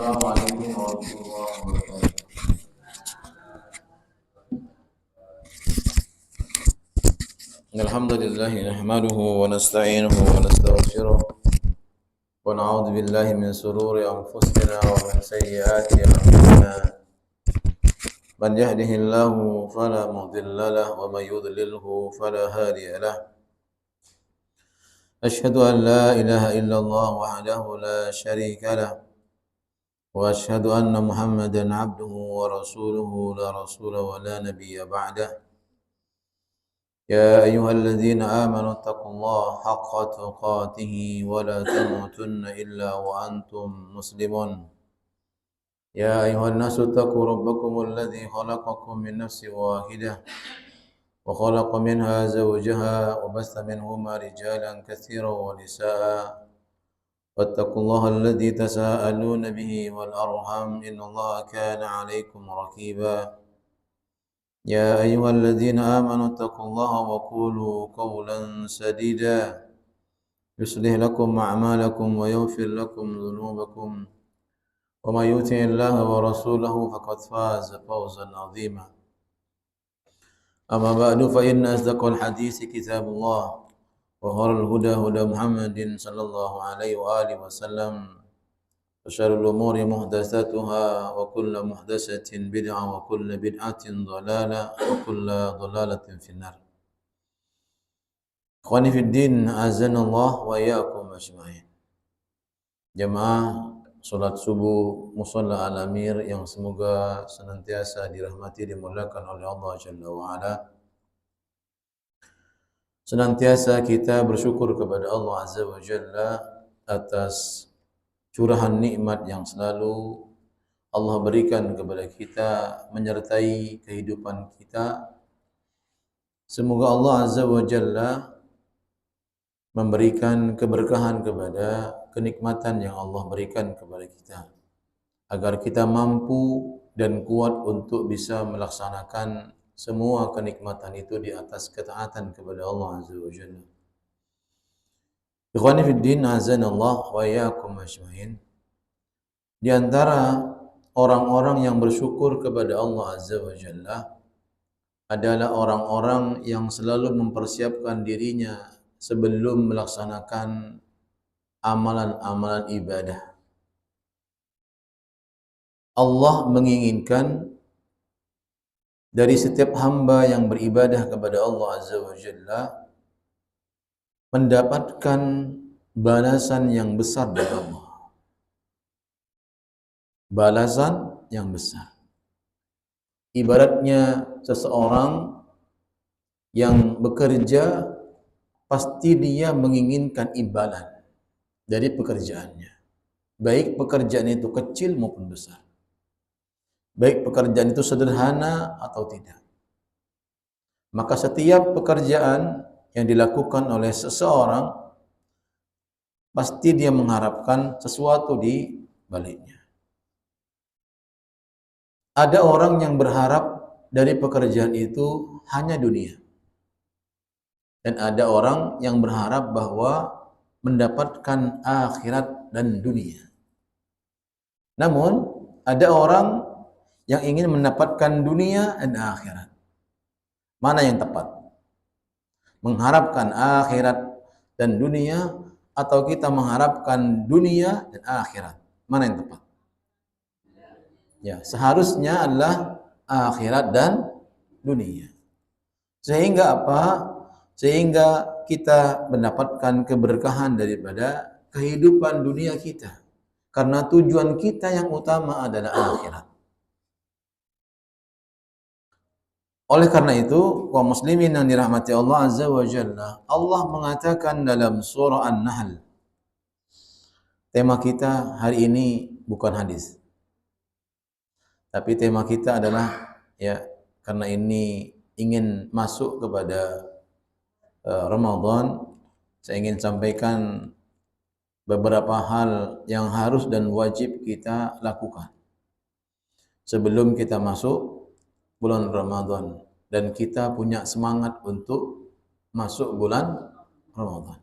Assalamualaikum warahmatullahi wabarakatuh. Alhamdulillah nahmaduhu wa nasta'inuhu wa nastaghfiruh wa na'udzu billahi min shururi anfusina wa min sayyiati a'malina. Man yahdihillahu fala mudilla lahu wa may yudlilhu fala hadiya lahu. Ashhadu an la ilaha illallah wahdahu la syarika lahu wa ashhadu anna Muhammadan 'abduhu wa rasuluhu la rasula wa la nabiyya ba'dahu. يا أيها الذين آمنوا اتقوا الله حق تقاته ولا تموتن إلا وأنتم مسلمون يا أيها الناس اتقوا ربكم الذي خلقكم من نفس واحدة وخلق منها زوجها وبث منهما رجالا كثيرا ونساء واتقوا الله الذي تساءلون به والأرحام إن الله كان عليكم رقيبا يا أيها الذين آمنوا اتقوا الله وقولوا قولا سديدا يصلح لكم أعمالكم ويغفر لكم ذنوبكم ومن يطع الله ورسوله فقد فاز فوزا عظيما أما بعد فإن أصدق الحديث كتاب الله وخير الهدى هدى محمد صلى الله عليه وآله وسلم وشر الأمور محدثاتها وكل محدثة بدعة وكل بدعة ضلالة وكل ضلالة في النار. Ikhwani fid din, azanallah wa iyyakum ajma'in. Jamaah salat subuh musalla Al-Amir yang semoga senantiasa dirahmati dimuliakan oleh Allah Jalla wa Ala. Senantiasa kita bersyukur kepada Allah Azza wa Jalla atas curahan nikmat yang selalu Allah berikan kepada kita menyertai kehidupan kita. Semoga Allah Azza wa Jalla memberikan keberkahan kepada kenikmatan yang Allah berikan kepada kita, agar kita mampu dan kuat untuk bisa melaksanakan semua kenikmatan itu di atas ketaatan kepada Allah Azza wa Jalla. Ikhwani fid din, azanallah wa iyyakum ajmain. Di antara orang-orang yang bersyukur kepada Allah Azza wa Jalla adalah orang-orang yang selalu mempersiapkan dirinya sebelum melaksanakan amalan-amalan ibadah. Allah menginginkan dari setiap hamba yang beribadah kepada Allah Azza wa Jalla mendapatkan balasan yang besar dari Allah. Balasan yang besar. Ibaratnya seseorang yang bekerja pasti dia menginginkan imbalan dari pekerjaannya. Baik pekerjaan itu kecil maupun besar. Baik pekerjaan itu sederhana atau tidak. Maka setiap pekerjaan yang dilakukan oleh seseorang pasti dia mengharapkan sesuatu di baliknya. Ada orang yang berharap dari pekerjaan itu hanya dunia. Dan ada orang yang berharap bahwa mendapatkan akhirat dan dunia. Namun ada orang yang ingin mendapatkan dunia dan akhirat. Mana yang tepat? Mengharapkan akhirat dan dunia atau kita mengharapkan dunia dan akhirat? Mana yang tepat? Ya, seharusnya adalah akhirat dan dunia. Sehingga apa? Sehingga kita mendapatkan keberkahan daripada kehidupan dunia kita. Karena tujuan kita yang utama adalah akhirat. Oleh karena itu, kaum muslimin yang dirahmati Allah Azza wa Jalla, Allah mengatakan dalam surah An-Nahl. Tema kita hari ini bukan hadis. Tapi tema kita adalah karena ini ingin masuk kepada Ramadan, saya ingin sampaikan beberapa hal yang harus dan wajib kita lakukan sebelum kita masuk bulan Ramadan dan kita punya semangat untuk masuk bulan Ramadan.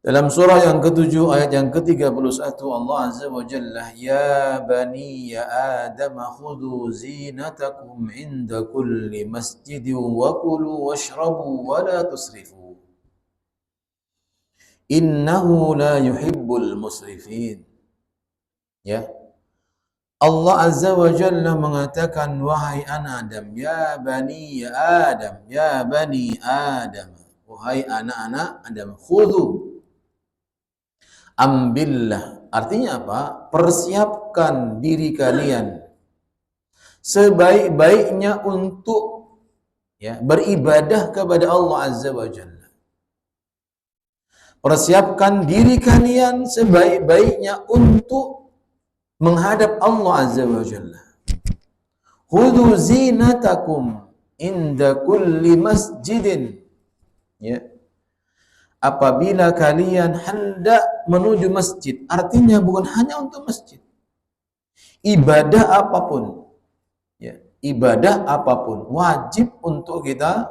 Dalam surah yang ke-7 ayat yang ke-31 Allah Azza wa Jalla, ya bani ya Adam khudhu zinatakum inda kulli masjidin wa kulu washrabu wa la tusrifu innahu la yuhibbul musrifin. Ya, Allah Azza wa Jalla mengatakan, wahai anak Adam, ya bani ya Adam, ya bani Adam, wahai anak-anak Adam, khudhu, ambillah. Artinya apa? Persiapkan diri kalian sebaik-baiknya untuk beribadah kepada Allah Azza wa Jalla. Persiapkan diri kalian sebaik-baiknya untuk menghadap Allah Azza wa Jalla. Khudhu zinatakum inda kulli masjidin. Ya. Apabila kalian hendak menuju masjid, artinya bukan hanya untuk masjid. Ibadah apapun, ibadah apapun wajib untuk kita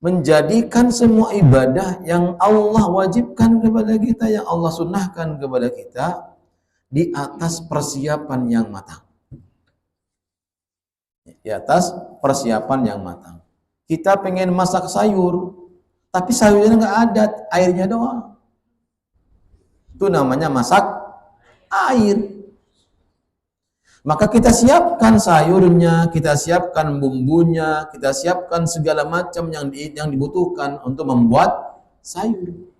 menjadikan semua ibadah yang Allah wajibkan kepada kita, yang Allah sunnahkan kepada kita, di atas persiapan yang matang. Di atas persiapan yang matang. Kita pengen masak sayur, tapi sayurnya nggak ada, airnya doang. Itu namanya masak air. Maka kita siapkan sayurnya, kita siapkan bumbunya, kita siapkan segala macam yang dibutuhkan untuk membuat sayur.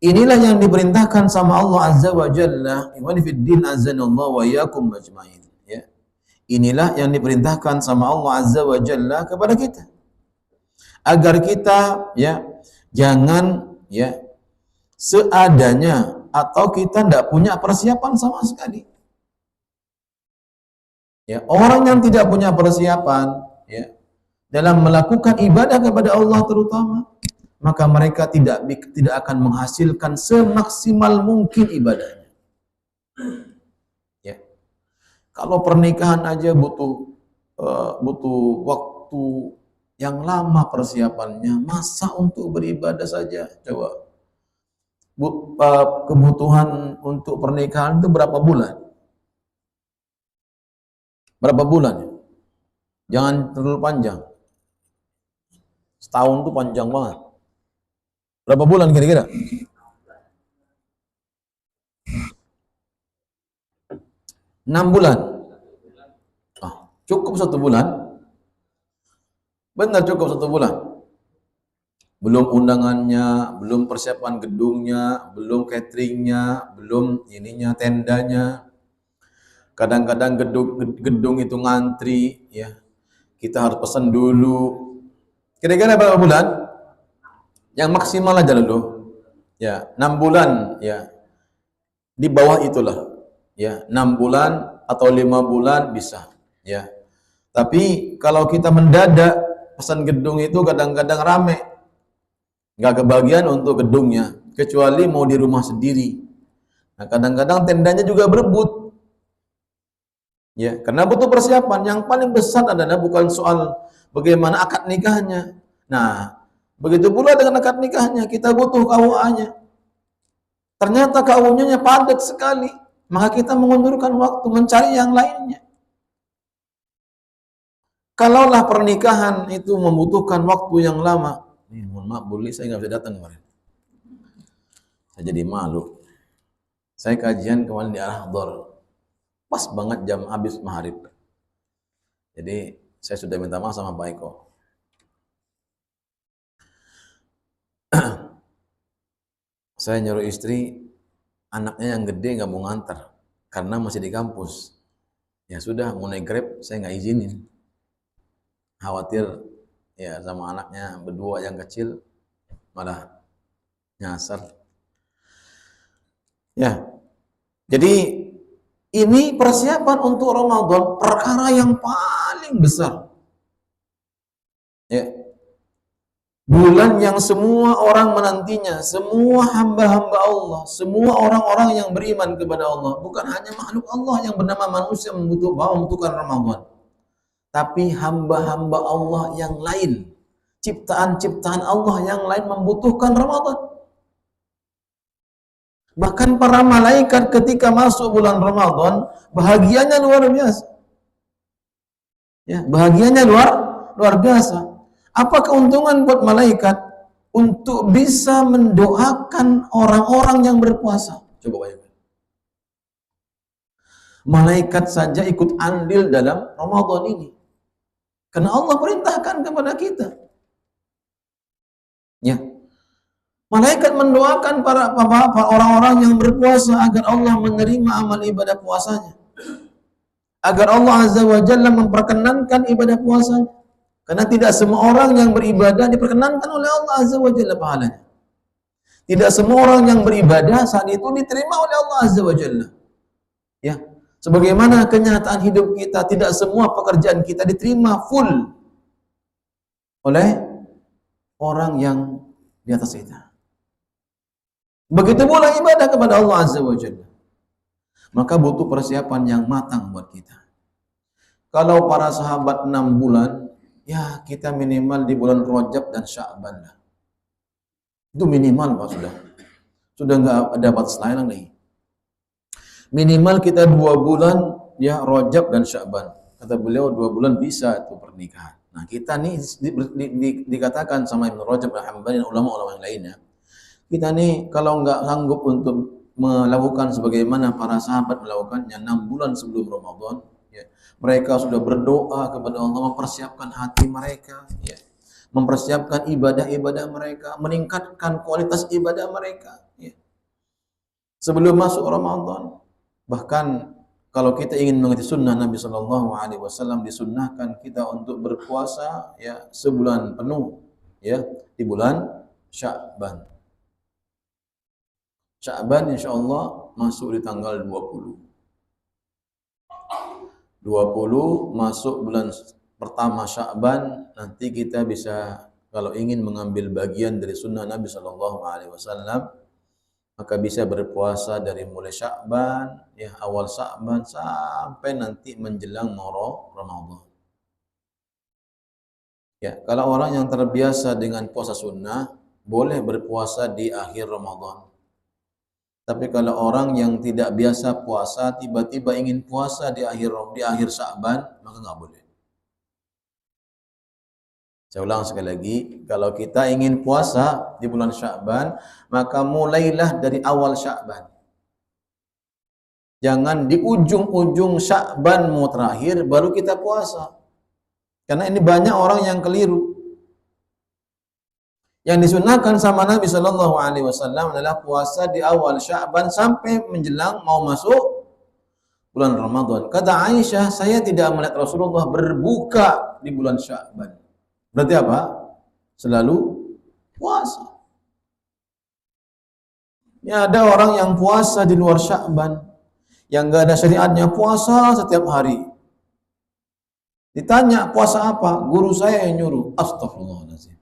Inilah yang diperintahkan sama Allah Azza wa Jalla. Ikhwani fid din azanallahu wa iyyakum ajmain. Ya. Inilah yang diperintahkan sama Allah Azza wa Jalla kepada kita. Agar kita jangan seadanya atau kita tidak punya persiapan sama sekali. Ya, orang yang tidak punya persiapan dalam melakukan ibadah kepada Allah terutama, maka mereka tidak akan menghasilkan semaksimal mungkin ibadahnya. Ya. Kalau pernikahan aja butuh waktu yang lama persiapannya, masa untuk beribadah saja? Coba. Kebutuhan untuk pernikahan itu berapa bulan? Berapa bulan? Jangan terlalu panjang. Setahun itu panjang banget. Berapa bulan kira-kira? 6 bulan. Cukup 1 bulan? Benar cukup 1 bulan. Belum undangannya, belum persiapan gedungnya, belum cateringnya, belum tendanya. Kadang-kadang gedung itu ngantri, kita harus pesan dulu. Kira-kira berapa bulan? Yang maksimal aja dulu. 6 bulan, di bawah itulah. 6 bulan atau 5 bulan bisa. Tapi kalau kita mendadak pesan gedung itu kadang-kadang rame. Nggak kebagian untuk gedungnya, kecuali mau di rumah sendiri. Nah, kadang-kadang tendanya juga berebut. Karena butuh persiapan. Yang paling besar adalah bukan soal bagaimana akad nikahnya. Nah, begitu pula dengan akad nikahnya, kita butuh KUA-nya. Ternyata KUA-nya padat sekali, maka kita mengundurkan waktu mencari yang lainnya. Kalaulah pernikahan itu membutuhkan waktu yang lama, mohon maaf boleh saya nggak bisa datang kemarin. Saya jadi malu. Saya kajian kemarin di Al-Hadar. Pas banget jam habis maghrib. Jadi saya sudah minta maaf sama Pak Eko. Saya nyuruh istri, anaknya yang gede nggak mau ngantar karena masih di kampus. Ya sudah, mau naik Grab saya nggak izinin. Khawatir sama anaknya berdua yang kecil malah nyasar. Jadi ini persiapan untuk Ramadan, perkara yang paling besar. Bulan yang semua orang menantinya, semua hamba-hamba Allah, semua orang-orang yang beriman kepada Allah, bukan hanya makhluk Allah yang bernama manusia membutuhkan Ramadan, tapi hamba-hamba Allah yang lain ciptaan-ciptaan Allah yang lain membutuhkan Ramadan. Bahkan para malaikat ketika masuk bulan Ramadan, bahagianya luar biasa. Ya, bahagianya luar biasa. Apa keuntungan buat malaikat? Untuk bisa mendoakan orang-orang yang berpuasa. Coba bayangkan. Malaikat saja ikut andil dalam Ramadan ini. Karena Allah perintahkan kepada kita. Ya. Malaikat mendoakan para orang-orang yang berpuasa agar Allah menerima amal ibadah puasanya. Agar Allah Azza wa Jalla memperkenankan ibadah puasanya. Karena tidak semua orang yang beribadah diperkenankan oleh Allah Azza wa Jalla pahalanya. Tidak semua orang yang beribadah saat itu diterima oleh Allah Azza wa Jalla. Ya. Sebagaimana kenyataan hidup kita, tidak semua pekerjaan kita diterima full oleh orang yang di atas kita. Begitu pula ibadah kepada Allah Azza wa Jalla. Maka butuh persiapan yang matang buat kita. Kalau para sahabat 6 bulan, ya kita minimal di bulan Rajab dan Sya'ban lah. Itu minimal Pak sudah. Sudah nggak ada batas lain lagi. Minimal kita 2 bulan ya Rajab dan Sya'ban. Kata beliau 2 bulan bisa itu pernikahan. Nah kita nih dikatakan sama Ibnu Rajab al-Hambali dan ulama-ulama yang lainnya. Kita nih kalau nggak sanggup untuk melakukan sebagaimana para sahabat melakukannya 6 bulan sebelum Ramadan, ya, mereka sudah berdoa kepada Allah, mempersiapkan hati mereka, ya, mempersiapkan ibadah-ibadah mereka, meningkatkan kualitas ibadah mereka, ya, sebelum masuk Ramadan. Bahkan kalau kita ingin mengikuti sunnah Nabi Shallallahu Alaihi Wasallam, disunnahkan kita untuk berpuasa ya sebulan penuh, ya di bulan Sya'ban. Sya'ban insya Allah masuk di tanggal 20. 20 masuk bulan pertama Sya'ban, nanti kita bisa kalau ingin mengambil bagian dari sunnah Nabi Shallallahu Alaihi Wasallam, maka bisa berpuasa dari mulai Sya'ban, ya awal Sya'ban sampai nanti menjelang Ramadan. Ya, kalau orang yang terbiasa dengan puasa sunnah, boleh berpuasa di akhir Ramadan. Tapi kalau orang yang tidak biasa puasa, tiba-tiba ingin puasa di akhir Sya'ban, maka nggak boleh. Saya ulang sekali lagi, kalau kita ingin puasa di bulan Sya'ban, maka mulailah dari awal Sya'ban. Jangan di ujung-ujung Sya'ban mau terakhir baru kita puasa. Karena ini banyak orang yang keliru. Yang disunahkan sama Nabi Shallallahu Alaihi Wasallam adalah puasa di awal Sya'ban sampai menjelang mau masuk bulan Ramadan. Kata Aisyah, saya tidak melihat Rasulullah berbuka di bulan Sya'ban. Berarti apa? Selalu puasa. Ya ada orang yang puasa di luar Sya'ban, yang gak ada syariatnya, puasa setiap hari. Ditanya puasa apa? Guru saya yang nyuruh. Astagfirullahaladzim.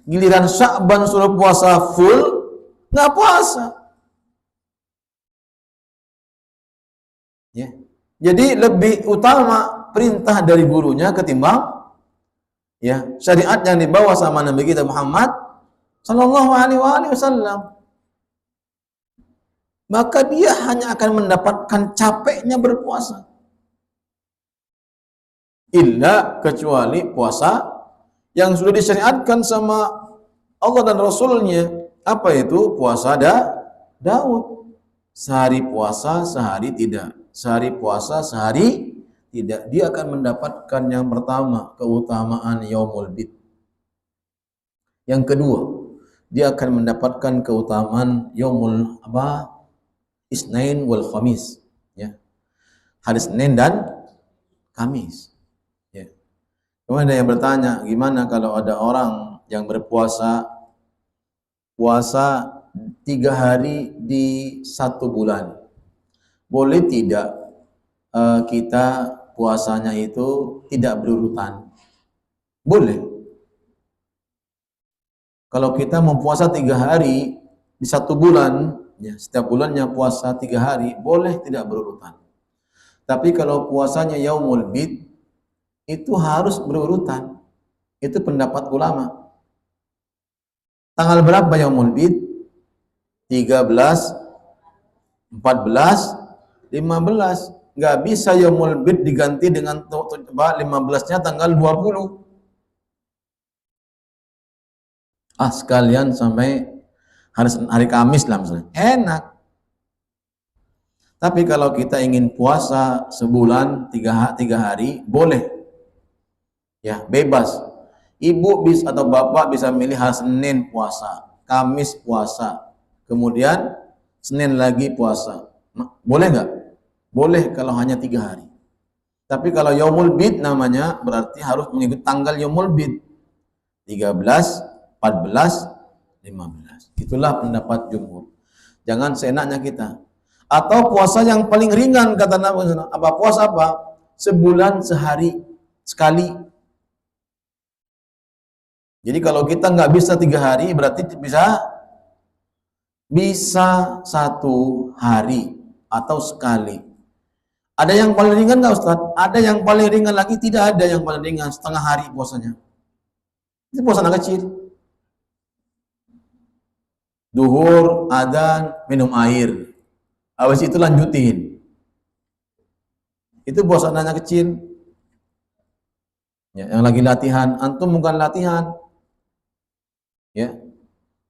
Giliran Sya'ban suruh puasa full, nggak puasa. Ya. Jadi lebih utama perintah dari gurunya ketimbang ya syariat yang dibawa sama Nabi kita Muhammad Sallallahu Alaihi Wasallam. Maka dia hanya akan mendapatkan capeknya berpuasa. Illa kecuali puasa yang sudah disyariatkan sama Allah dan Rasulnya. Apa itu? Puasa Daud. Sehari puasa, sehari tidak. Sehari puasa, sehari tidak. Dia akan mendapatkan yang pertama, keutamaan Yaumul Bid. Yang kedua, dia akan mendapatkan keutamaan Yaumul Isnain wal Khamis. Ya. Hari Senin dan Kamis. Ya. Kemudian ada yang bertanya, gimana kalau ada orang yang berpuasa 3 hari di 1 bulan? Boleh tidak kita puasanya itu tidak berurutan? Boleh. Kalau kita mempuasa 3 hari di 1 bulan, ya, setiap bulannya puasa 3 hari, boleh tidak berurutan. Tapi kalau puasanya Yaumul Bid, itu harus berurutan. Itu pendapat ulama. Tanggal berapa Yaumul Bid? 13, 14, 15. Nggak bisa Yaumul Bid diganti dengan 15-nya tanggal 20. Sekalian sampai hari Kamis lah misalnya. Enak. Tapi kalau kita ingin puasa sebulan 3 hari, boleh. Ya, bebas. Ibu bisa atau bapak bisa milih hari Senin puasa, Kamis puasa, kemudian Senin lagi puasa. Boleh nggak? Boleh kalau hanya 3 hari. Tapi kalau Yaumul Bid namanya berarti harus mengikuti tanggal Yaumul Bid. 13, 14, 15. Itulah pendapat jumhur. Jangan seenaknya kita. Atau puasa yang paling ringan kata Nabi. Apa puasa apa? Sebulan sehari sekali. Jadi kalau kita nggak bisa 3 hari berarti bisa 1 hari atau sekali. Ada yang paling ringan nggak Ustaz? Ada yang paling ringan lagi, tidak ada yang paling ringan, setengah hari puasanya. Itu puasa anak kecil. Duhur, adzan, minum air. Habis itu lanjutin. Itu puasa anak kecil. Ya, yang lagi latihan, antum bukan latihan. Ya.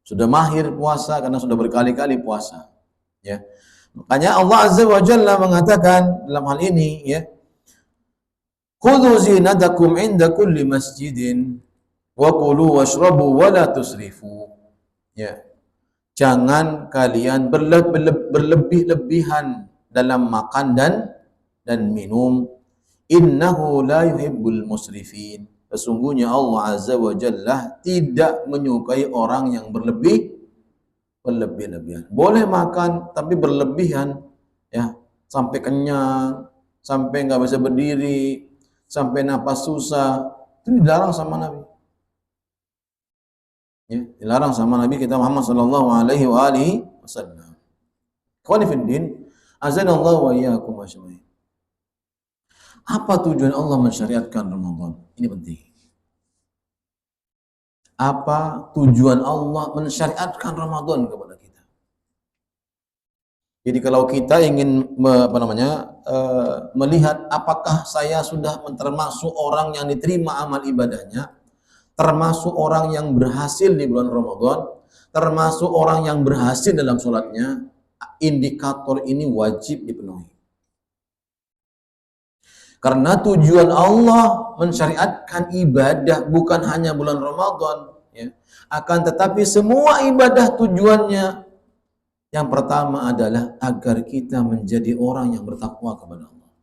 Sudah mahir puasa karena sudah berkali-kali puasa. Ya. Makanya Allah Azza wa Jalla mengatakan dalam hal ini, ya. Khudhu zinatakum inda kulli masjidin wa kulu washrabu wa la tusrifu. Ya. Jangan kalian berlebih-lebihan dalam makan dan minum. Innahu la yuhibbul musrifin. Sesungguhnya Allah Azza wa Jalla tidak menyukai orang yang berlebih-lebihan. Boleh makan tapi berlebihan, ya, sampai kenyang, sampai nggak bisa berdiri, sampai napas susah. Itu dilarang sama Nabi. Ya, dilarang sama Nabi kita Muhammad sallallahu alaihi wasallam. Ikhwani fid din, azanallahu wa iyyakum ajmain. Apa tujuan Allah mensyariatkan Ramadan? Ini penting. Apa tujuan Allah mensyariatkan Ramadan kepada kita? Jadi kalau kita ingin melihat apakah saya sudah termasuk orang yang diterima amal ibadahnya, termasuk orang yang berhasil di bulan Ramadan, termasuk orang yang berhasil dalam sholatnya, indikator ini wajib dipenuhi. Karena tujuan Allah mensyariatkan ibadah bukan hanya bulan Ramadan, ya. Akan tetapi semua ibadah tujuannya yang pertama adalah agar kita menjadi orang yang bertakwa kepada Allah.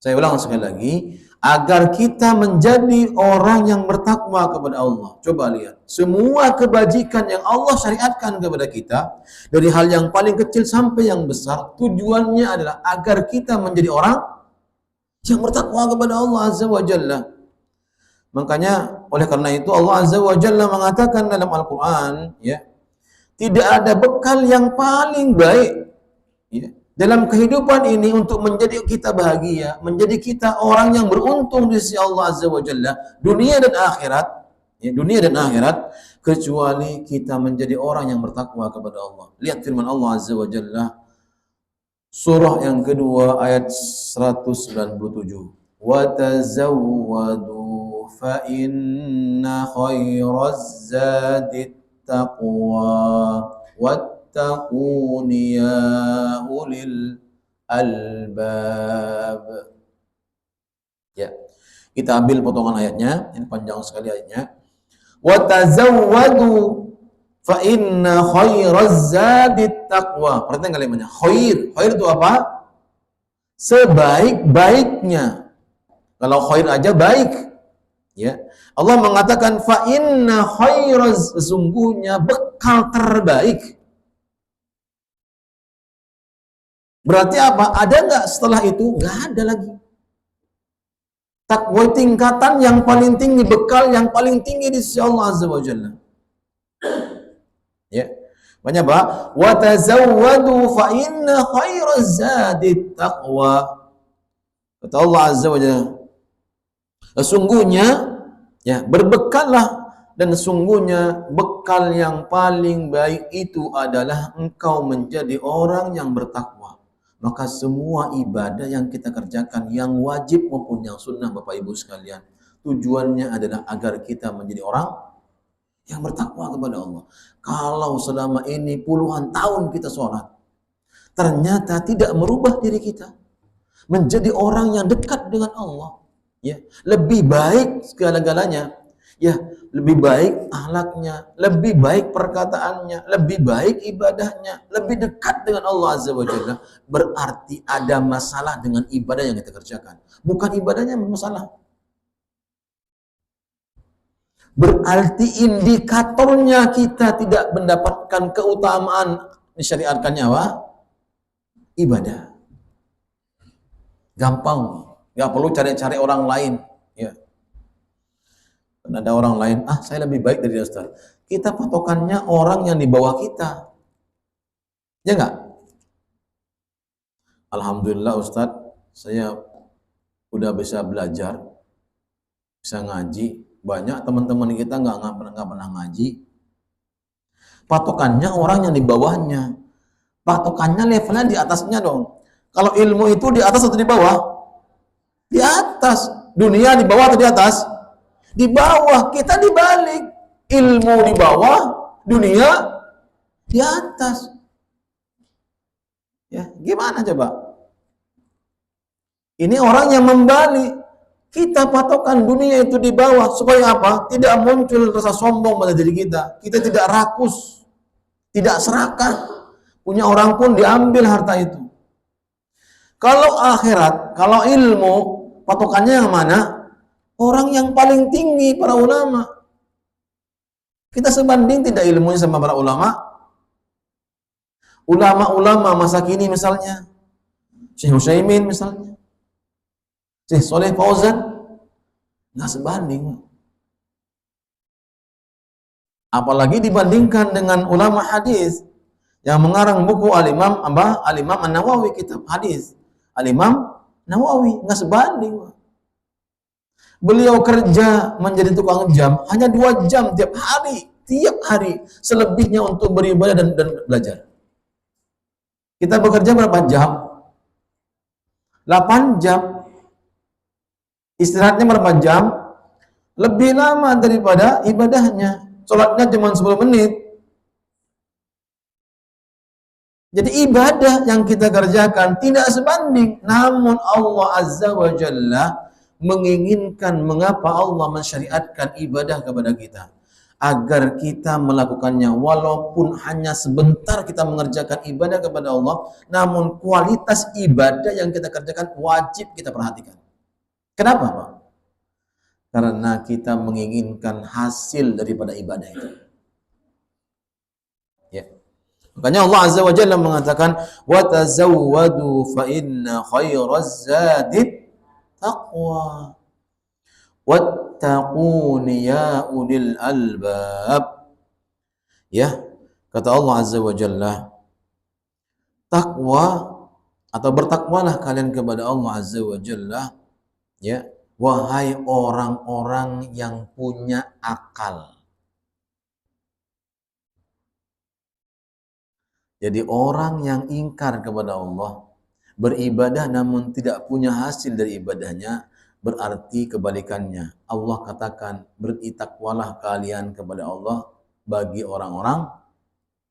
Saya ulang sekali lagi, agar kita menjadi orang yang bertakwa kepada Allah. Coba lihat, semua kebajikan yang Allah syariatkan kepada kita, dari hal yang paling kecil sampai yang besar, tujuannya adalah agar kita menjadi orang yang bertakwa kepada Allah Azza wa Jalla. Makanya oleh karena itu Allah Azza wa Jalla mengatakan dalam Al-Quran, ya, tidak ada bekal yang paling baik, ya, dalam kehidupan ini untuk menjadi kita bahagia, menjadi kita orang yang beruntung di sisi Allah Azza wa Jalla, dunia dan akhirat, ya, dunia dan akhirat, kecuali kita menjadi orang yang bertakwa kepada Allah. Lihat firman Allah Azza wa Jalla, surah yang kedua ayat 197. Wa tazawwadu fa inna khairaz zadit taqwa wattaquni ya ulil albab. Ya, kita ambil potongan ayatnya, ini panjang sekali ayatnya. Wa tazawwadu fa inna khairaz zadit taqwa. Perhatikan kalimatnya, khair. Khair itu apa? Sebaik-baiknya. Kalau khair aja baik, ya. Allah mengatakan fa inna khairaz, sesungguhnya bekal terbaik. Berarti apa? Ada nggak setelah itu? Nggak ada lagi. Takwa tingkatan yang paling tinggi, bekal yang paling tinggi di sisi Allah Azza wa Jalla. Ya. Banyak apa? Wa tazawwadu fa inna khairaz zadit taqwa. Kata Allah Azza wa Jalla, sesungguhnya ya berbekallah, dan sesungguhnya bekal yang paling baik itu adalah engkau menjadi orang yang bertakwa. Maka semua ibadah yang kita kerjakan, yang wajib maupun yang sunnah, Bapak Ibu sekalian, tujuannya adalah agar kita menjadi orang yang bertakwa kepada Allah. Kalau selama ini puluhan tahun kita sholat, ternyata tidak merubah diri kita menjadi orang yang dekat dengan Allah, ya lebih baik segala-galanya, ya lebih baik akhlaknya, lebih baik perkataannya, lebih baik ibadahnya, lebih dekat dengan Allah Azza wa Jalla, berarti ada masalah dengan ibadah yang kita kerjakan, bukan ibadahnya masalah. Berarti indikatornya kita tidak mendapatkan keutamaan disyariatkannya apa? Ibadah. Gampang, nggak perlu cari-cari orang lain. Ya. Dan ada orang lain, saya lebih baik dari Ustaz. Kita patokannya orang yang di bawah kita. Ya nggak? Alhamdulillah Ustaz, saya udah bisa belajar, bisa ngaji. Banyak teman-teman kita nggak pernah ngaji. Patokannya orang yang di bawahnya. Patokannya levelnya di atasnya dong. Kalau ilmu itu di atas atau di bawah? Di atas. Dunia di bawah atau di atas? Di bawah. Kita dibalik. Ilmu di bawah, dunia di atas. Ya, gimana coba? Ini orang yang membalik. Kita patokan dunia itu di bawah supaya apa? Tidak muncul rasa sombong pada diri kita. Kita tidak rakus, tidak serakah. Punya orang pun diambil harta itu. Kalau akhirat, kalau ilmu, patokannya yang mana? Orang yang paling tinggi, para ulama. Kita sebanding tidak ilmunya sama para ulama? Ulama-ulama masa kini misalnya, Syekh Utsaimin misalnya, Syekh Saleh Fauzan, nggak sebanding. Apalagi dibandingkan dengan ulama hadis yang mengarang buku Al-Imam An-Nawawi, kitab hadis. Al-Imam Nawawi, nggak sebanding. Beliau kerja menjadi tukang jam hanya 2 jam tiap hari, selebihnya untuk beribadah dan belajar. Kita bekerja berapa jam? 8 jam. Istirahatnya berapa jam? Lebih lama daripada ibadahnya. Sholatnya cuma 10 menit. Jadi ibadah yang kita kerjakan tidak sebanding. Namun Allah Azza wa Jalla menginginkan, mengapa Allah mensyariatkan ibadah kepada kita? Agar kita melakukannya walaupun hanya sebentar kita mengerjakan ibadah kepada Allah, namun kualitas ibadah yang kita kerjakan wajib kita perhatikan. Kenapa, Pak? Karena kita menginginkan hasil daripada ibadah itu. Ya. Makanya Allah Azza wa Jalla mengatakan, "Wa tazawwadu fa inna khairaz zadi taqwa. Wattaquni ya ulil albab." Ya, kata Allah Azza wa Jalla, takwa atau bertakwalah kalian kepada Allah Azza wa Jalla, ya, wahai orang-orang yang punya akal. Jadi orang yang ingkar kepada Allah, beribadah namun tidak punya hasil dari ibadahnya, berarti kebalikannya. Allah katakan, beritakwalah kalian kepada Allah bagi orang-orang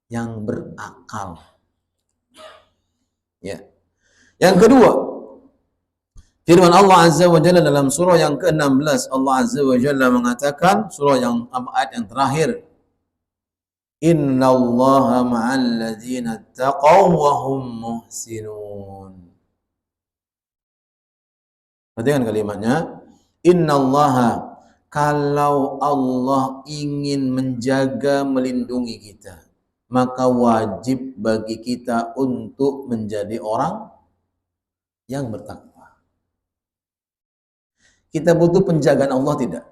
yang berakal. Ya. Yang kedua, firman Allah Azza wa Jalla dalam surah yang ke-16, Allah Azza wa Jalla mengatakan, surah yang ayat yang terakhir, innallaha ma'al ladzina taqaw wa hum muhsinun. Perhatikan kalimatnya, innallaha, kalau Allah ingin menjaga, melindungi kita, maka wajib bagi kita untuk menjadi orang yang bertakwa. Kita butuh penjagaan Allah tidak?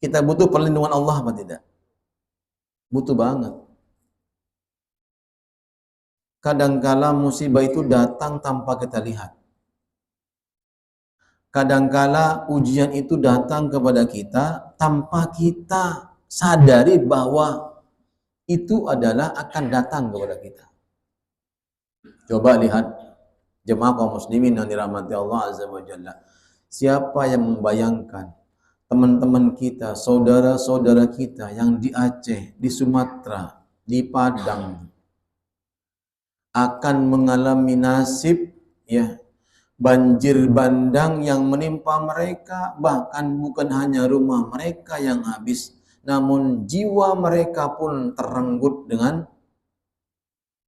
Kita butuh perlindungan Allah apa tidak? Butuh banget. Kadangkala musibah itu datang tanpa kita lihat. kadangkala ujian itu datang kepada kita tanpa kita sadari bahwa itu adalah akan datang kepada kita. Coba lihat jemaah kaum muslimin yang dirahmati Allah Azza wa Jalla. Siapa yang membayangkan teman-teman kita, saudara-saudara kita yang di Aceh, di Sumatera, di Padang akan mengalami nasib ya banjir bandang yang menimpa mereka, bahkan bukan hanya rumah mereka yang habis, namun jiwa mereka pun terenggut dengan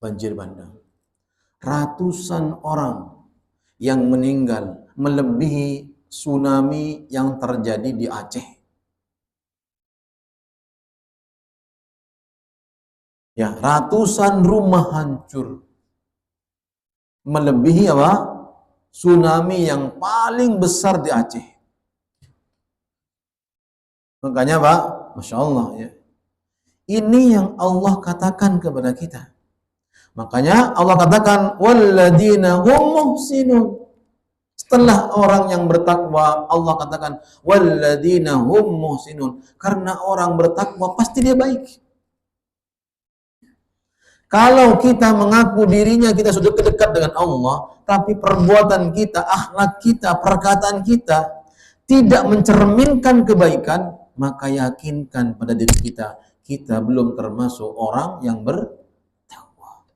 banjir bandang. Ratusan orang yang meninggal melebihi tsunami yang terjadi di Aceh. Ya, ratusan rumah hancur. Melebihi apa? Tsunami yang paling besar di Aceh. Makanya Pak, Masya Allah ya. Ini yang Allah katakan kepada kita. Makanya Allah katakan walladzina hum muhsinun. Setelah orang yang bertakwa, Allah katakan walladzina hum muhsinun. Karena orang bertakwa pasti dia baik. Kalau kita mengaku dirinya kita sudah dekat dengan Allah, tapi perbuatan kita, akhlak kita, perkataan kita tidak mencerminkan kebaikan, maka yakinkan pada diri kita, kita belum termasuk orang yang bertakwa.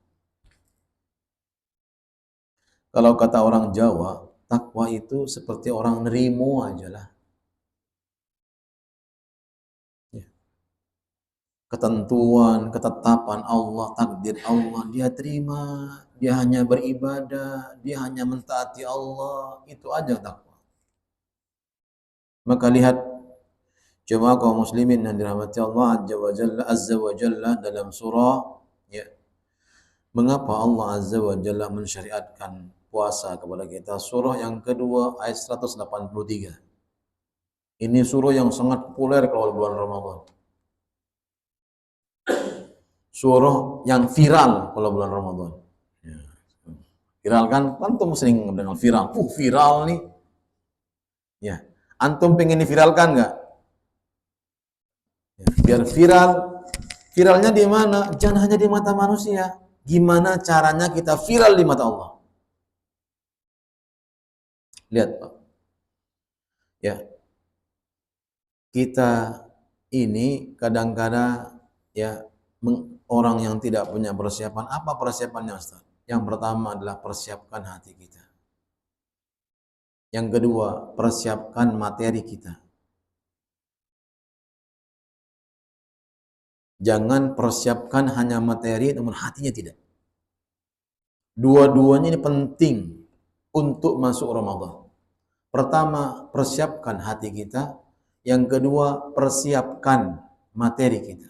Kalau kata orang Jawa, takwa itu seperti orang nerimo aja lah. Ketentuan, ketetapan Allah, takdir Allah, dia terima, dia hanya beribadah, dia hanya mentaati Allah, itu aja takwa. Maka lihat jemaah kaum muslimin yang dirahmati Allah Azza wa Jalla dalam surah ya. Mengapa Allah Azza wa Jalla mensyariatkan puasa kepada kita? Surah yang kedua ayat 183. Ini surah yang sangat populer kalau bulan Ramadan. Surah yang viral kalau bulan Ramadan. Ya. Viral kan? Antum sering mendengar viral. Viral nih. Ya. Antum pengen diviralkan nggak? Ya. Biar viral. Viralnya di mana? Jangan hanya di mata manusia. Gimana caranya kita viral di mata Allah? Lihat Pak. Ya. Kita ini kadang-kadang ya orang yang tidak punya persiapan. Apa persiapannya Ustaz? Yang pertama adalah persiapkan hati kita. Yang kedua, persiapkan materi kita. Jangan persiapkan hanya materi namun hatinya tidak. Dua-duanya ini penting untuk masuk Ramadan. Pertama, persiapkan hati kita. Yang kedua, persiapkan materi kita.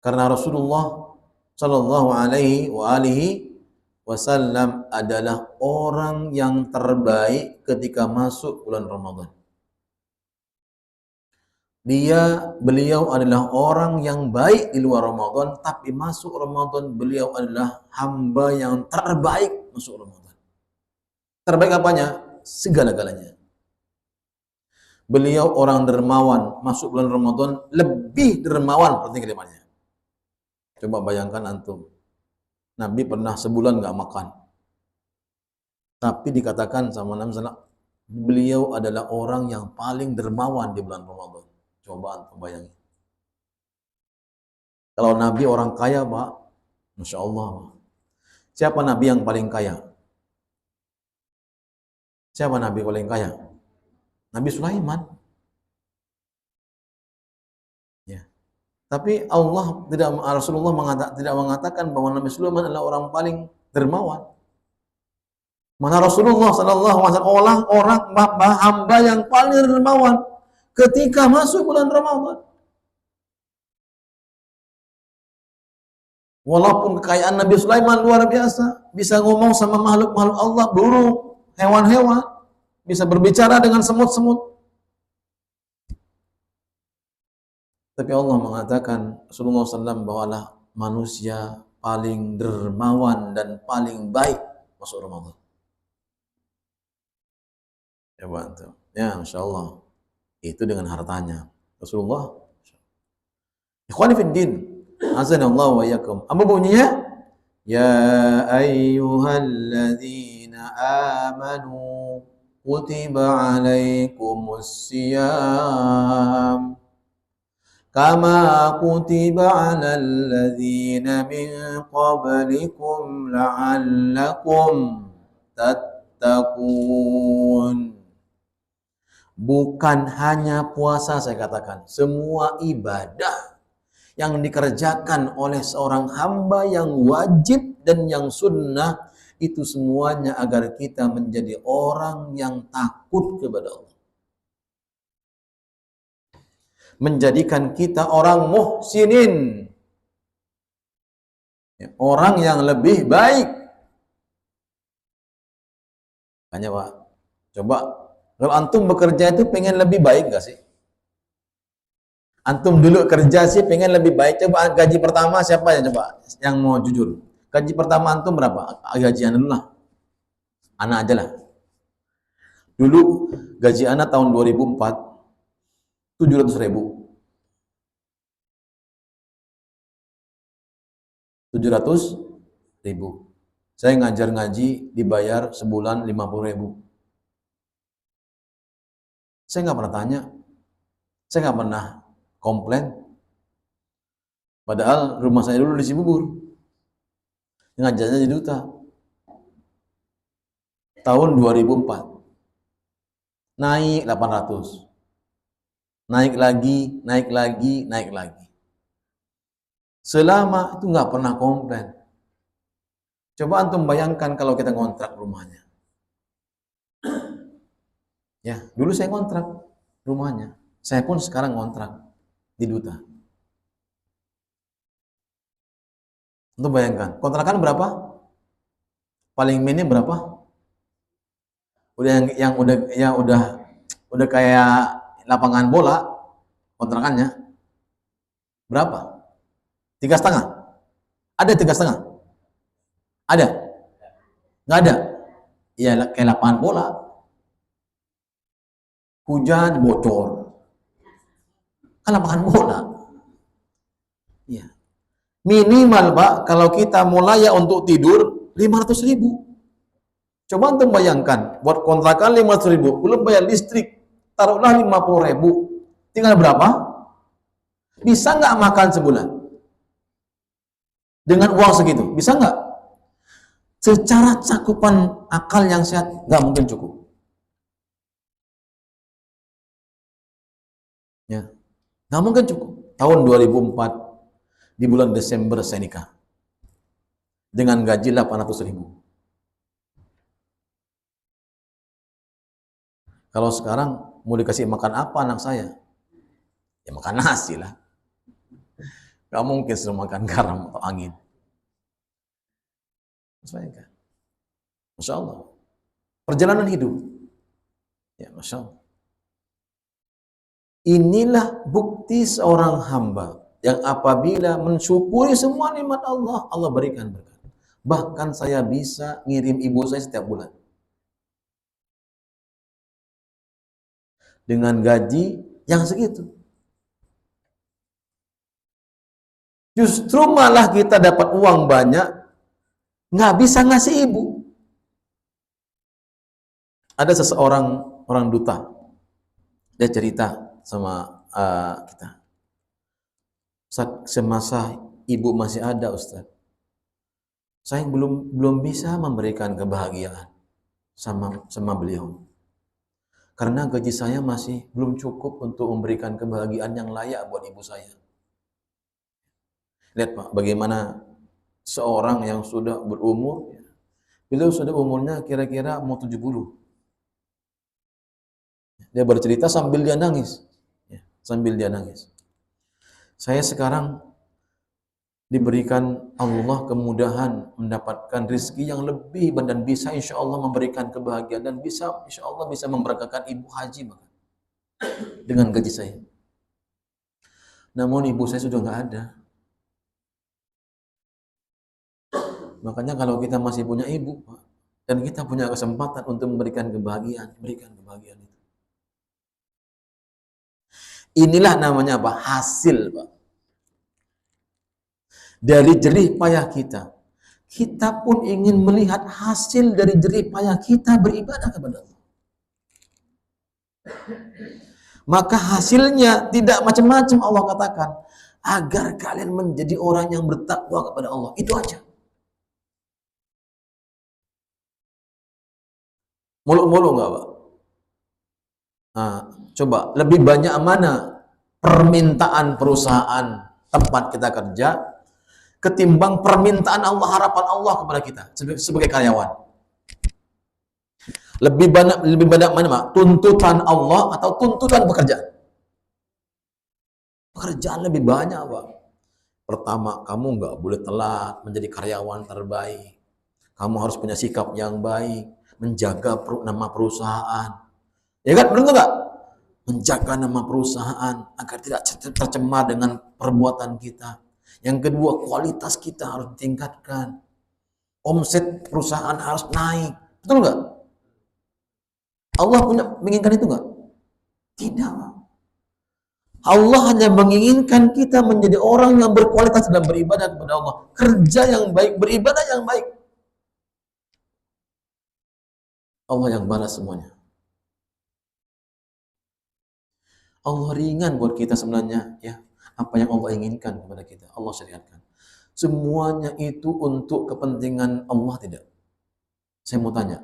Karena Rasulullah Shallallahu Alaihi Wasallam adalah orang yang terbaik ketika masuk bulan Ramadan. Beliau adalah orang yang baik di luar Ramadan, tapi masuk Ramadan beliau adalah hamba yang terbaik masuk Ramadan. Terbaik apanya? Segala-galanya. Beliau orang dermawan, masuk bulan Ramadan lebih dermawan seperti kalimatnya. Coba bayangkan antum, Nabi pernah sebulan nggak makan, tapi dikatakan sama Nabi SAW, beliau adalah orang yang paling dermawan di bulan Ramadan. Coba antum bayangin. Kalau Nabi orang kaya, Pak, Masya Allah. Siapa Nabi yang paling kaya? Siapa Nabi paling kaya? Nabi Sulaiman. Ya. Tapi Rasulullah tidak mengatakan bahwa Nabi Sulaiman adalah orang paling dermawan. Mana Rasulullah SAW orang hamba yang paling dermawan ketika masuk bulan Ramadan. Walaupun kekayaan Nabi Sulaiman luar biasa, bisa ngomong sama makhluk-makhluk Allah, burung, hewan-hewan, bisa berbicara dengan semut-semut. Tapi Allah mengatakan Rasulullah SAW bahwa manusia paling dermawan dan paling baik masuk Ramadan. Coba tuh. Ya, Masya Allah. Itu dengan hartanya. Rasulullah. Ikhwani fiddin. Azanallahu wa iyyakum. Apa bunyinya? Ya ayyuhalladzina amanu kutiba alaikumus siyam kama kutiba alal ladzina min qablikum la'allakum tattaqun. Bukan hanya puasa, saya katakan, semua ibadah yang dikerjakan oleh seorang hamba yang wajib dan yang sunnah, itu semuanya agar kita menjadi orang yang takut kepada Allah. Menjadikan kita orang muhsinin, orang yang lebih baik. Hanya Pak, coba kalau antum bekerja itu pengen lebih baik gak sih? Antum dulu kerja sih pengen lebih baik. Coba gaji pertama siapa ya coba yang mau jujur? Gaji pertama antum berapa? Gaji anda dulu lah. Anak aja lah. Dulu gaji anak tahun 2004 700.000. 700.000. Saya ngajar ngaji dibayar sebulan 50.000. Saya nggak pernah tanya, saya nggak pernah komplain. Padahal rumah saya dulu di Cibubur, ngajarnya di Duta. Tahun 2004 naik 800, naik lagi, naik lagi, naik lagi. Selama itu nggak pernah komplain. Coba antum bayangkan kalau kita ngontrak rumahnya. Ya, dulu saya ngontrak rumahnya. Saya pun sekarang ngontrak di Duta. Untuk bayangkan, kontrakan berapa? Paling minim berapa? Udah yang udah kayak lapangan bola kontrakannya berapa? 3,5? Ada 3,5? Ada? Nggak ada? Ya kayak lapangan bola. Hujan bocor. Kan lapangan bola. Ya. Minimal Pak, kalau kita mau layak untuk tidur 500.000. Coba antum bayangkan, buat kontrakan 500.000, belum bayar listrik, taruhlah 50.000. Tinggal berapa? Bisa nggak makan sebulan? Dengan uang segitu, bisa nggak? Secara cakupan akal yang sehat, nggak mungkin cukup. Ya, nggak mungkin cukup. Tahun 2004, di bulan Desember saya nikah. Dengan gaji 800.000. Kalau sekarang mau dikasih makan apa anak saya? Ya makan nasi lah. Gak mungkin suruh makan garam atau angin. Masya Allah. Perjalanan hidup. Ya Masya Allah. Inilah bukti seorang hamba yang apabila mensyukuri semua nikmat Allah, Allah berikan berkat. Bahkan saya bisa ngirim ibu saya setiap bulan. Dengan gaji yang segitu. Justru malah kita dapat uang banyak, nggak bisa ngasih ibu. Ada seseorang orang duta, dia cerita sama kita. Ustaz, semasa ibu masih ada Ustaz, saya belum bisa memberikan kebahagiaan sama beliau. Karena gaji saya masih belum cukup untuk memberikan kebahagiaan yang layak buat ibu saya. Lihat Pak, bagaimana seorang yang sudah berumur, beliau sudah umurnya kira-kira mau 70. Dia bercerita sambil dia nangis. Sambil dia nangis. Saya sekarang diberikan Allah kemudahan mendapatkan rezeki yang lebih dan bisa insya Allah memberikan kebahagiaan dan bisa insya Allah bisa memberkatkan ibu haji dengan gaji saya. Namun ibu saya sudah nggak ada. Makanya kalau kita masih punya ibu, Dan kita punya kesempatan untuk memberikan kebahagiaan, berikan kebahagiaan itu. Inilah namanya apa? Hasil, Pak. Dari jerih payah kita. Kita pun ingin melihat hasil dari jerih payah kita beribadah kepada Allah. Maka hasilnya tidak macam-macam, Allah katakan. Agar kalian menjadi orang yang bertakwa kepada Allah. Itu aja. Mulu-mulu enggak, Pak? Nah, coba lebih banyak mana permintaan perusahaan tempat kita kerja ketimbang permintaan Allah, harapan Allah kepada kita sebagai karyawan. Lebih banyak mana, Pak? Tuntutan Allah atau tuntutan pekerjaan? Pekerjaan lebih banyak, Pak. Pertama, kamu nggak boleh telat menjadi karyawan terbaik. Kamu harus punya sikap yang baik, menjaga nama perusahaan. Ya kan, benar nggak? Menjaga nama perusahaan agar tidak tercemar dengan perbuatan kita. Yang kedua, kualitas kita harus ditingkatkan. Omset perusahaan harus naik. Betul nggak? Allah punya menginginkan itu nggak? Tidak, Pak. Allah hanya menginginkan kita menjadi orang yang berkualitas dalam beribadah kepada Allah. Kerja yang baik, beribadah yang baik. Allah yang balas semuanya. Allah ringan buat kita sebenarnya, ya. Apa yang Allah inginkan kepada kita, Allah syariatkan. Semuanya itu untuk kepentingan Allah tidak? Saya mau tanya,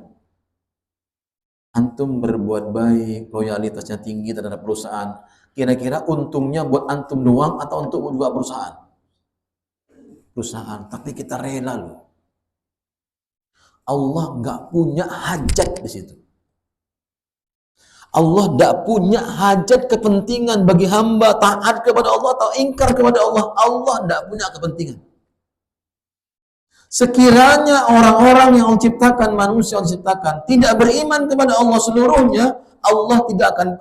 antum berbuat baik, loyalitasnya tinggi terhadap perusahaan, kira-kira untungnya buat antum doang atau untuk dua perusahaan? Perusahaan, tapi kita rela loh. Allah nggak punya hajat di situ. Allah tidak punya hajat kepentingan bagi hamba taat kepada Allah atau ingkar kepada Allah. Allah tidak punya kepentingan. Sekiranya orang-orang yang Allah ciptakan, manusia yang diciptakan, tidak beriman kepada Allah seluruhnya, Allah tidak akan,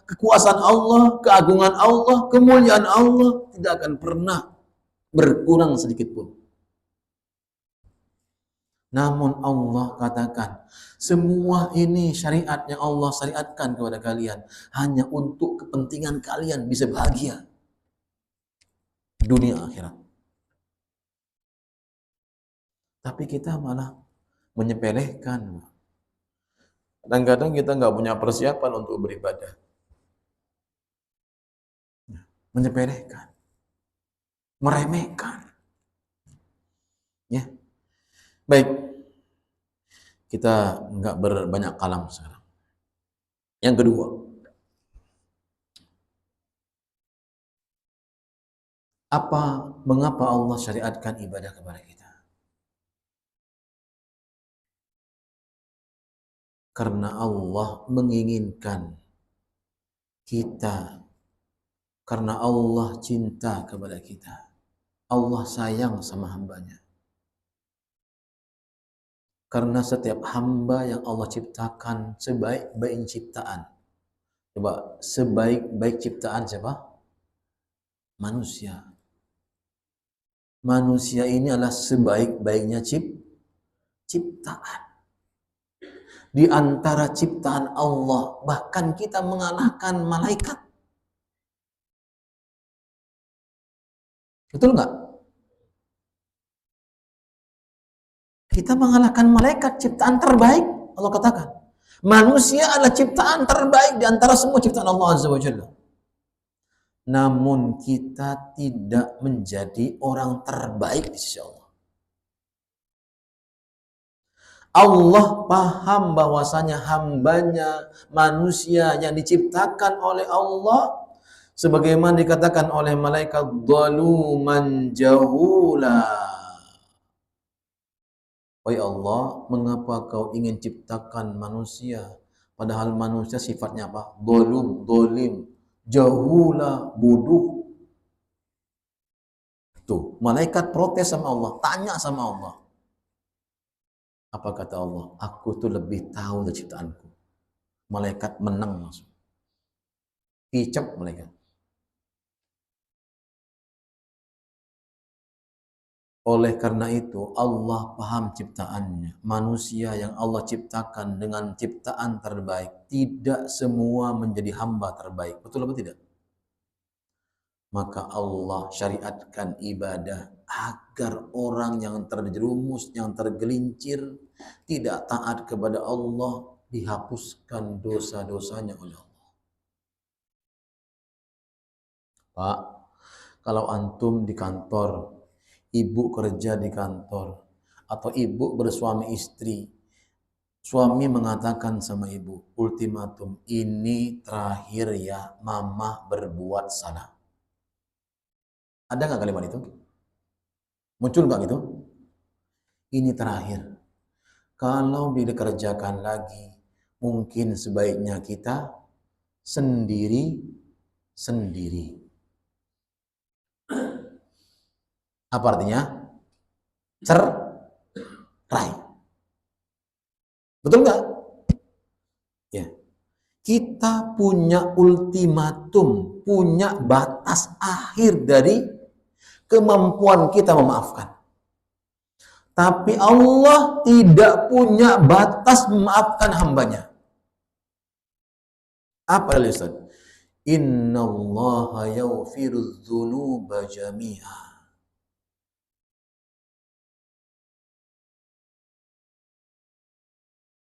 kekuasaan Allah, keagungan Allah, kemuliaan Allah tidak akan pernah berkurang sedikit pun. Namun Allah katakan, semua ini syariat yang Allah syariatkan kepada kalian hanya untuk kepentingan kalian bisa bahagia dunia akhirat. Tapi kita malah menyepelekan. Kadang-kadang kita nggak punya persiapan untuk beribadah. Menyepelekan. Meremehkan. Ya. Baik. Kita nggak berbanyak kalam sekarang. Yang kedua, mengapa Allah syariatkan ibadah kepada kita? Karena Allah menginginkan kita, karena Allah cinta kepada kita. Allah sayang sama hambanya. Karena setiap hamba yang Allah ciptakan sebaik-baik ciptaan. Coba, sebaik-baik ciptaan siapa? Manusia. Manusia ini adalah sebaik-baiknya ciptaan. Di antara ciptaan Allah, bahkan kita mengalahkan malaikat. Betul nggak? Kita mengalahkan malaikat, ciptaan terbaik, Allah katakan. Manusia adalah ciptaan terbaik di antara semua ciptaan Allah Azza wa Jalla. Namun kita tidak menjadi orang terbaik di sisi Allah. Allah paham bahwasanya hambanya manusia yang diciptakan oleh Allah sebagaimana dikatakan oleh malaikat zaluman jahula. Wahai Allah, mengapa kau ingin ciptakan manusia padahal manusia sifatnya apa? Zalum, zalim, jahula, bodoh. Tuh, malaikat protes sama Allah, tanya sama Allah. Apa kata Allah? Aku tuh lebih tahu dari ciptaanku. Malaikat menang langsung. Kicap malaikat. Oleh karena itu, Allah paham ciptaannya. Manusia yang Allah ciptakan dengan ciptaan terbaik. Tidak semua menjadi hamba terbaik. Betul apa tidak? Maka Allah syariatkan ibadah agar orang yang terjerumus, yang tergelincir, tidak taat kepada Allah, dihapuskan dosa-dosanya oleh Allah. Pak, kalau antum di kantor, ibu kerja di kantor, atau ibu bersuami istri, suami mengatakan sama ibu, ultimatum, ini terakhir ya, mama berbuat salah. Ada nggak kalimat itu? Muncul nggak gitu? Ini terakhir. Kalau dikerjakan lagi, mungkin sebaiknya kita sendiri-sendiri. Apa artinya? Cerai. Betul nggak? Ya. Kita punya ultimatum, punya batas akhir dari kemampuan kita memaafkan. Tapi Allah tidak punya batas memaafkan hambanya. Apa dalil Ustaz? Innallaha yaghfiru dzunuba jami'a.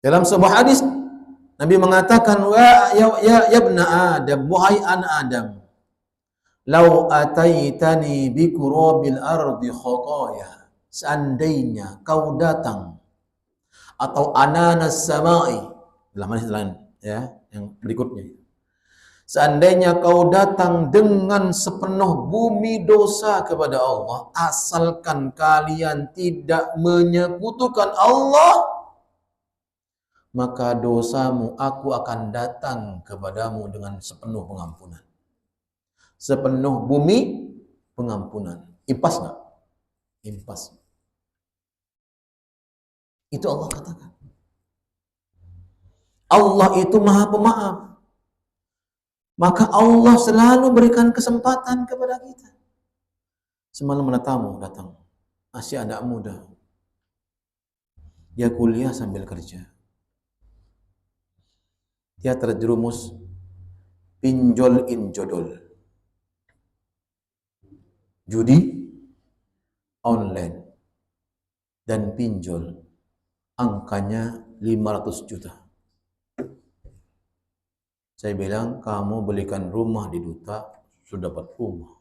Dalam sebuah hadis Nabi mengatakan, ya ibna Adam, wahai anak Adam, lau ataitani bi qurabil ardi khataya, seandainya kau datang, atau ananas samai, dalam hadis lain ya, yang berikutnya, seandainya kau datang dengan sepenuh bumi dosa kepada Allah, asalkan kalian tidak menyekutukan Allah, maka dosamu aku akan datang kepadamu dengan sepenuh pengampunan. Sepenuh bumi pengampunan. Impas nggak? Impas. Itu Allah katakan. Allah itu maha pemaaf. Maka Allah selalu berikan kesempatan kepada kita. Semalam ada tamu datang. Masih anak muda. Dia kuliah sambil kerja. Dia terjerumus pinjol injodol, judi online dan pinjol, angkanya 500 juta. Saya bilang, kamu belikan rumah di Duta, sudah dapat rumah.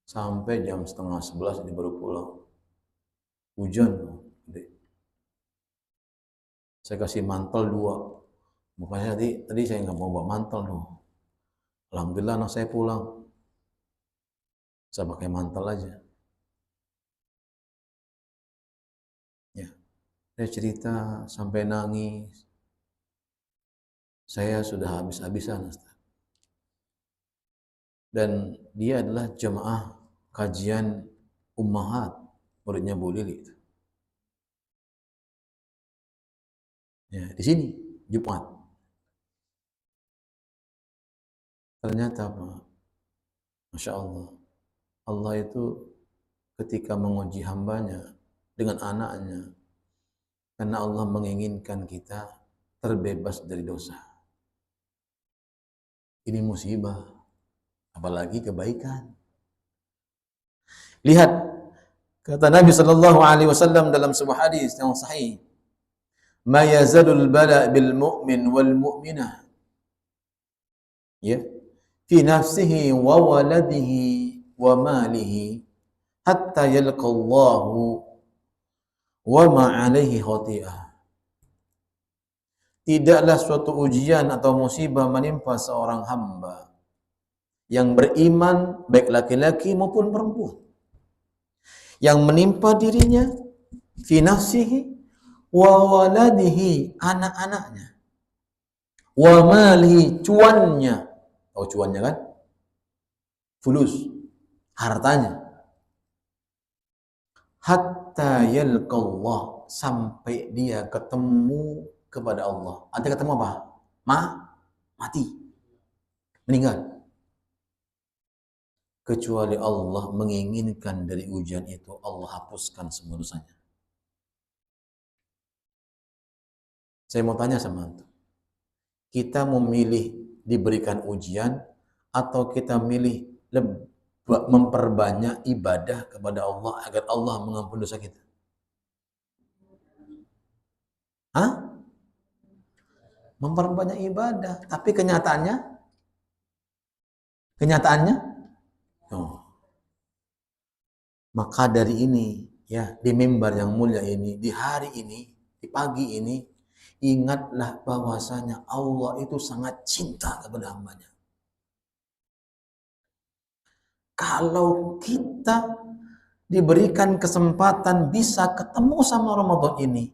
Sampai jam 10:30 ini baru pulang. Hujan. Saya kasih mantel 2. Makanya tadi saya nggak mau bawa mantel dong. Alhamdulillah anak saya pulang. Saya pakai mantel aja. Ya. Dia cerita sampai nangis. Saya sudah habis-habisan, Ustaz. Dan dia adalah jemaah kajian ummahat, muridnya Bu Lili. Ya, di sini Jumat. Ternyata Pak, Masya Allah, Allah itu ketika menguji hambanya dengan anaknya, karena Allah menginginkan kita terbebas dari dosa. Ini musibah, apalagi kebaikan. Lihat, kata Nabi SAW dalam sebuah hadis yang sahih, ma yazalul bala bil mu'min wal mu'minah, ya, fi nafsihi wa waladihi wa malihi hatta yalqa Allahu wa ma alaihi khati'ah. Tidaklah suatu ujian atau musibah menimpa seorang hamba yang beriman, baik laki-laki maupun perempuan, yang menimpa dirinya, fi nafsihi wa waladihi, anak-anaknya, wa malihi, cuannya. Tahu cuannya kan? Fulus, hartanya. Hatta yalqallah, sampai dia ketemu kepada Allah. Artinya ketemu apa? Mati. Meninggal. kecuali Allah menginginkan dari ujian itu Allah hapuskan semua dosanya. Saya mau tanya sama antum. Kita memilih diberikan ujian atau kita milih memperbanyak ibadah kepada Allah agar Allah mengampuni dosa kita? Hah? Memperbanyak ibadah, tapi kenyataannya, oh. Maka dari ini, ya, di mimbar yang mulia ini, di hari ini, di pagi ini, ingatlah bahwasanya Allah itu sangat cinta kepada hambanya. Kalau kita diberikan kesempatan bisa ketemu sama Ramadan ini,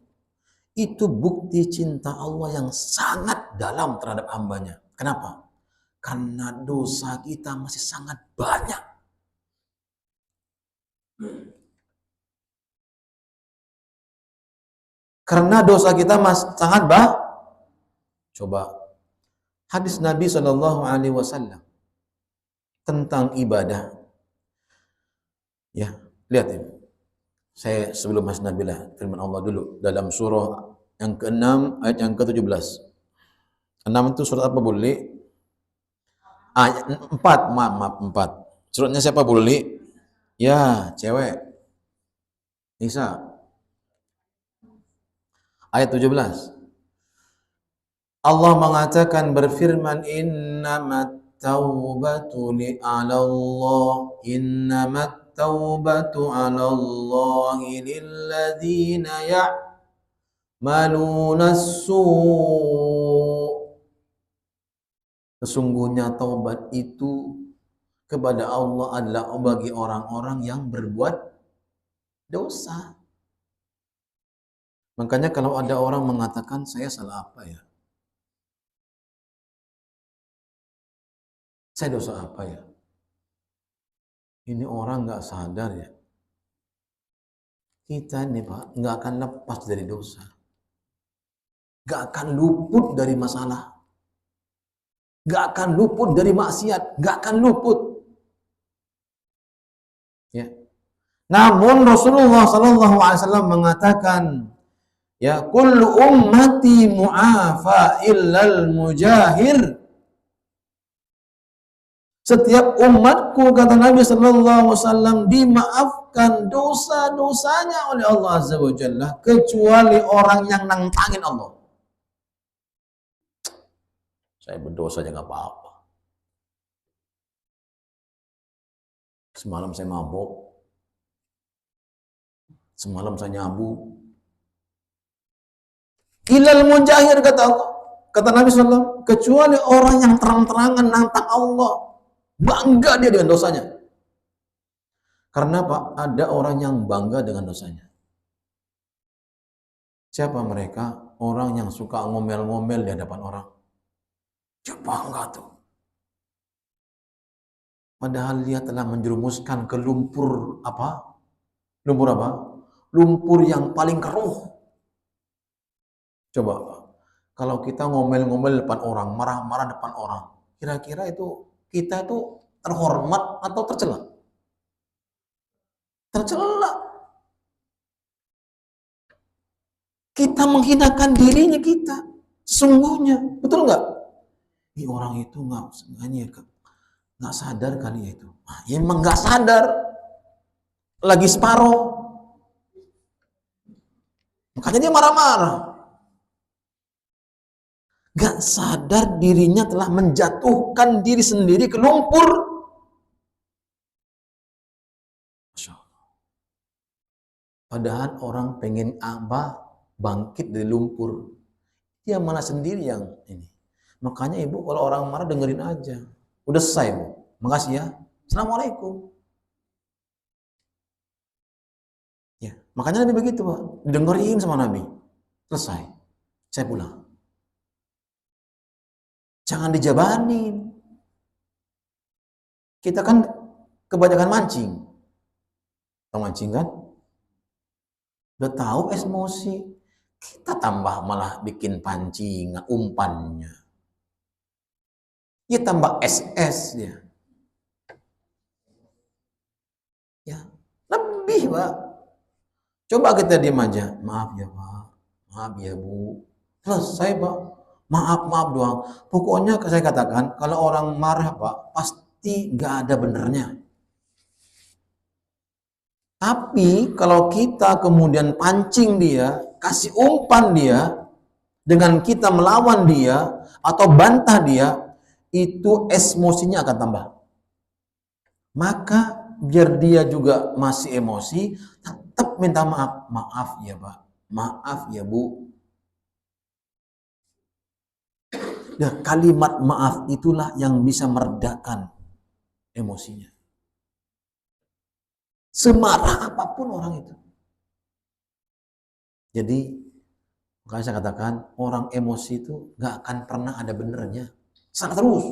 itu bukti cinta Allah yang sangat dalam terhadap hambanya. Kenapa? Karena dosa kita masih sangat banyak. Karena dosa kita masih sangat banyak. Coba hadis Nabi Shallallahu Alaihi Wasallam tentang ibadah. Ya, lihat ini. Saya sebelum Mas Nabila firman Allah dulu dalam surah yang ke-6 ayat yang ke-17. 6 itu surat apa boleh? Ayat 4, maaf 4. Suratnya siapa boleh? Ya, cewek. Nisa. Ayat 17. Allah mengatakan berfirman innamat taubatu li'alallah innamat taubatu 'alallahi lilladzina ya'maluna as-su'. Sesungguhnya taubat itu kepada Allah adalah bagi orang-orang yang berbuat dosa. Makanya kalau ada orang mengatakan saya salah apa ya? Saya dosa apa ya? Ini orang nggak sadar ya. Kita nih Pak, nggak akan lepas dari dosa. Nggak akan luput dari masalah. Nggak akan luput dari maksiat. Nggak akan luput. Ya. Namun Rasulullah SAW mengatakan, ya kullu ummati mu'afa illal mujahir. Setiap umatku, kata Nabi Sallallahu Alaihi Wasallam, dimaafkan dosa-dosanya oleh Allah Azza wa Jalla, kecuali orang yang nantangin Allah. Saya berdosa aja nggak apa-apa. Semalam saya mabuk, semalam saya nyabu. Ilal mujahir, kata Allah, kata Nabi SAW, kecuali orang yang terang-terangan nantang Allah, bangga dia dengan dosanya. Karena Pak, ada orang yang bangga dengan dosanya. Siapa mereka? Orang yang suka ngomel-ngomel di hadapan orang. Dia bangga tuh. Padahal dia telah menjerumuskan ke lumpur apa? Lumpur apa? Lumpur yang paling keruh. Coba, kalau kita ngomel-ngomel depan orang, marah-marah depan orang, kira-kira itu kita itu terhormat atau tercela? Tercela. Kita menghinakan dirinya kita, sesungguhnya, betul nggak? Ini orang itu nggak sadar kali ya itu. Nah, emang nggak sadar, lagi separoh, makanya dia marah-marah. Gak sadar dirinya telah menjatuhkan diri sendiri ke lumpur. Masya Allah. Padahal orang pengen bangkit dari lumpur. Dia malah sendiri yang ini. Makanya ibu kalau orang marah dengerin aja. Udah selesai bu. Makasih ya. Assalamualaikum. Ya, makanya Nabi begitu Pak. Dengerin sama Nabi. Selesai. Saya pulang. Jangan dijabanin. Kita kan kebanyakan mancing. Tahu mancing kan? Udah tahu emosi, kita tambah malah bikin pancingan, umpannya. Ya tambah SS ya. Ya, lebih Pak. Coba kita diam aja. Maaf ya Pak, maaf ya Bu. Selesai Pak. Maaf doang. Pokoknya saya katakan kalau orang marah Pak, pasti nggak ada benernya. Tapi kalau kita kemudian pancing dia, kasih umpan dia, dengan kita melawan dia atau bantah dia, itu emosinya akan tambah. Maka biar dia juga masih emosi, tetap minta maaf. Maaf ya Pak, maaf ya Bu. Nah, kalimat maaf itulah yang bisa meredakan emosinya. Semarah apapun orang itu. Jadi, makanya saya katakan, orang emosi itu gak akan pernah ada benernya. Salah terus.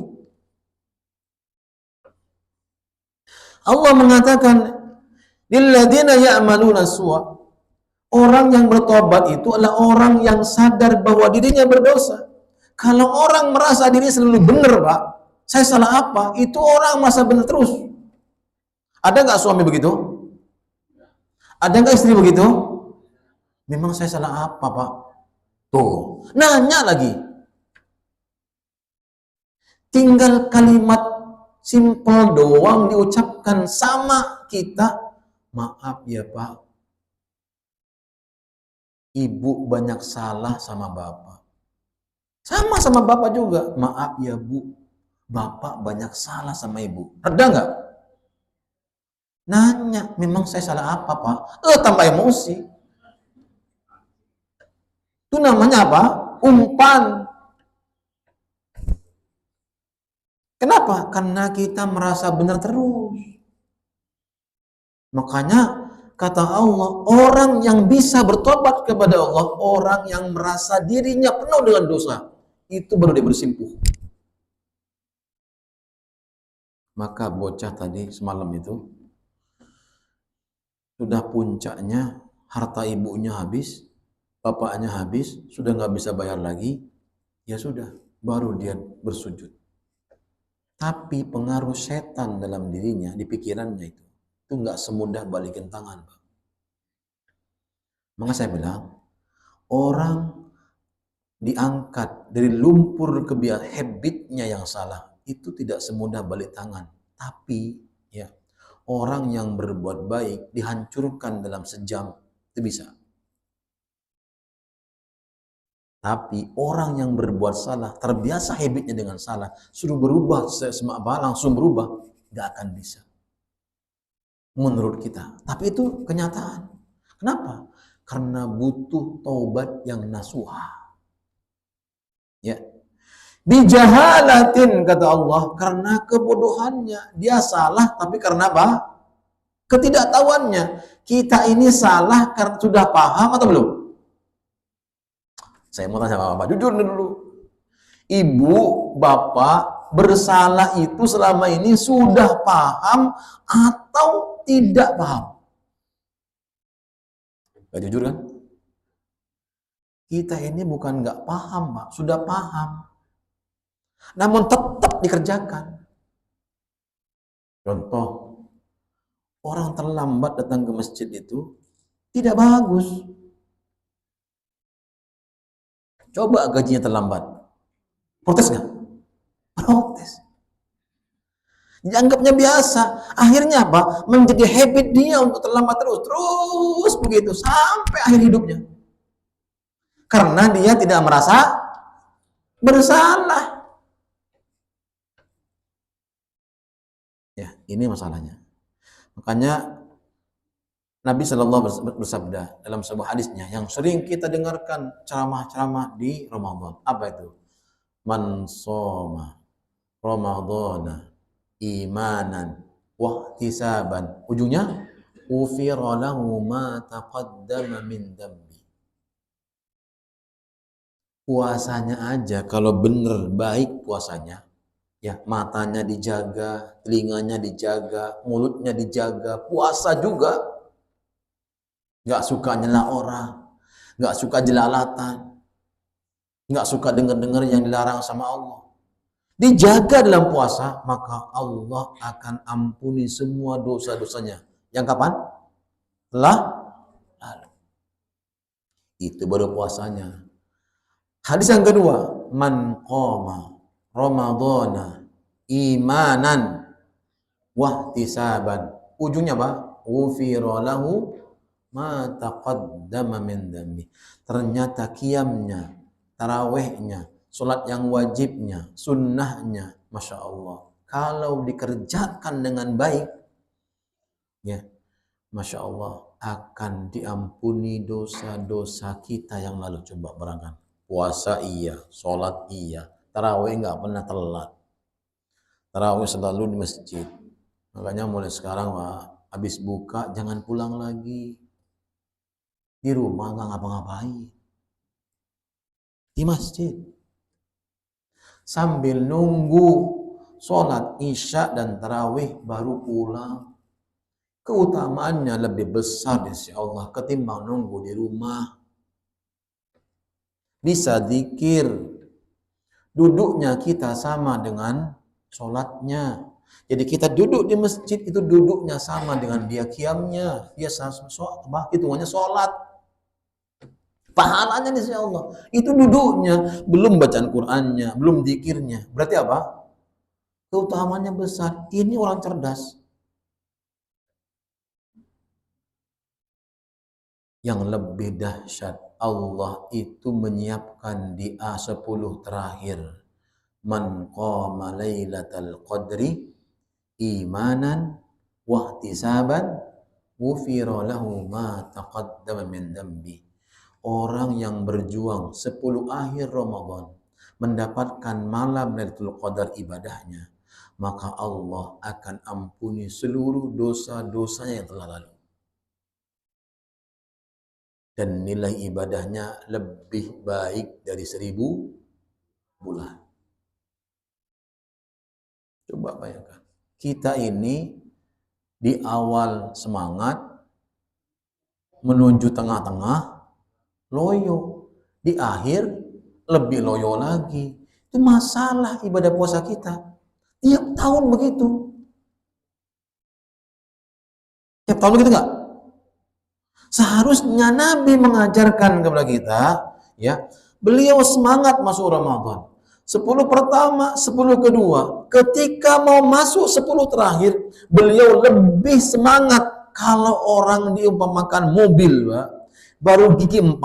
Allah mengatakan, lilladzina ya'maluna su'a. Orang yang bertobat itu adalah orang yang sadar bahwa dirinya berdosa. Kalau orang merasa dirinya selalu benar, Pak, saya salah apa? Itu orang merasa benar terus. Ada nggak suami begitu? Ada nggak istri begitu? Memang saya salah apa, Pak? Tuh, nanya lagi. Tinggal kalimat simpel doang diucapkan sama kita. Maaf ya Pak, Ibu banyak salah sama Bapak. Sama Bapak juga. Maaf ya Bu, Bapak banyak salah sama Ibu. Reda nggak? Nanya, memang saya salah apa Pak? Tambah emosi. Itu namanya apa? Umpan. Kenapa? Karena kita merasa benar terus. Makanya kata Allah, orang yang bisa bertobat kepada Allah, orang yang merasa dirinya penuh dengan dosa, itu baru dia bersimpuh. Maka bocah tadi semalam itu, sudah puncaknya, harta ibunya habis, bapaknya habis, sudah nggak bisa bayar lagi, ya sudah, baru dia bersujud. Tapi pengaruh setan dalam dirinya, di pikirannya itu nggak semudah balikin tangan, Pak. Maka saya bilang, orang diangkat dari lumpur kebiasaan habitnya yang salah, itu tidak semudah balik tangan. Tapi ya, orang yang berbuat baik dihancurkan dalam sejam, itu bisa. Tapi orang yang berbuat salah, terbiasa habitnya dengan salah, suruh berubah langsung berubah, nggak akan bisa. Menurut kita. Tapi itu kenyataan. Kenapa? Karena butuh taubat yang nasuha. Ya. Bijahalatin kata Allah, karena kebodohannya. Dia salah tapi karena apa? Ketidaktahuannya. Kita ini salah karena sudah paham atau belum? Saya mau tanya sama Bapak, jujur dulu. Ibu, Bapak bersalah itu selama ini sudah paham atau tidak paham? Gak jujur kan? Kita ini bukan gak paham, Pak, sudah paham. Namun tetap dikerjakan. Contoh, orang terlambat datang ke masjid itu tidak bagus. Coba gajinya terlambat. Protes nggak? Protes. Dianggapnya biasa. Akhirnya apa? Menjadi habit dia untuk terlambat terus begitu sampai akhir hidupnya. Karena dia tidak merasa bersalah. Ya, ini masalahnya. Makanya Nabi SAW bersabda dalam sebuah hadisnya yang sering kita dengarkan ceramah-ceramah di Ramadan. Apa itu? Man shoma Ramadhana imanan wahtisaban. Ujungnya ufira lahu ma taqaddama min dambi. Puasanya aja kalau bener baik puasanya, ya matanya dijaga, telinganya dijaga, mulutnya dijaga, puasa juga. Nggak suka nyela orang, nggak suka jelalatan, nggak suka dengar-dengar yang dilarang sama Allah. Dijaga dalam puasa, maka Allah akan ampuni semua dosa-dosanya Yang kapan? Telah lalu. Itu baru puasanya. Hadis yang kedua, man qama ramadhana imanan wahtisaban. Ujungnya apa? Ghufira lahu ma taqaddama min dhanbi. Ternyata qiyamnya, tarawihnya, salat yang wajibnya, sunnahnya, Masya Allah, kalau dikerjakan dengan baik, ya, Masya Allah, akan diampuni dosa-dosa kita yang lalu. Coba barangkali puasa iya, sholat iya, tarawih nggak pernah telat, tarawih selalu di masjid. Makanya mulai sekarang, Pak, habis buka jangan pulang lagi, di rumah nggak ngapa-ngapain, di masjid sambil nunggu sholat isya dan tarawih baru pulang. Keutamaannya lebih besar insya Allah ketimbang nunggu di rumah. Bisa zikir, duduknya kita sama dengan sholatnya. Jadi kita duduk di masjid itu duduknya sama dengan dia qiyamnya, dia hitungannya sholat. Pahalanya insya Allah. Itu duduknya, belum bacaan Qur'annya, belum zikirnya. Berarti apa? Keutamaannya besar. Ini orang cerdas. Yang lebih dahsyat, Allah itu menyiapkan di A10 terakhir. Man qama lailatal qadri imanan wahtisaban ghufira lahu ma taqaddama min dhanbi. Orang yang berjuang 10 akhir Ramadan mendapatkan malam Lailatul Qadar ibadahnya, maka Allah akan ampuni seluruh dosa-dosanya yang telah lalu. Dan nilai ibadahnya lebih baik dari 1000 bulan. Coba bayangkan, kita ini di awal semangat menuju tengah-tengah loyo, di akhir lebih loyo lagi. Itu masalah ibadah puasa kita. Tiap tahun begitu. Tiap tahun begitu enggak? Seharusnya Nabi mengajarkan kepada kita, ya, beliau semangat masuk Ramadan. 10 pertama, 10 kedua. Ketika mau masuk 10 terakhir, beliau lebih semangat. Kalau orang diumpamakan mobil, Pak, baru gigi 4,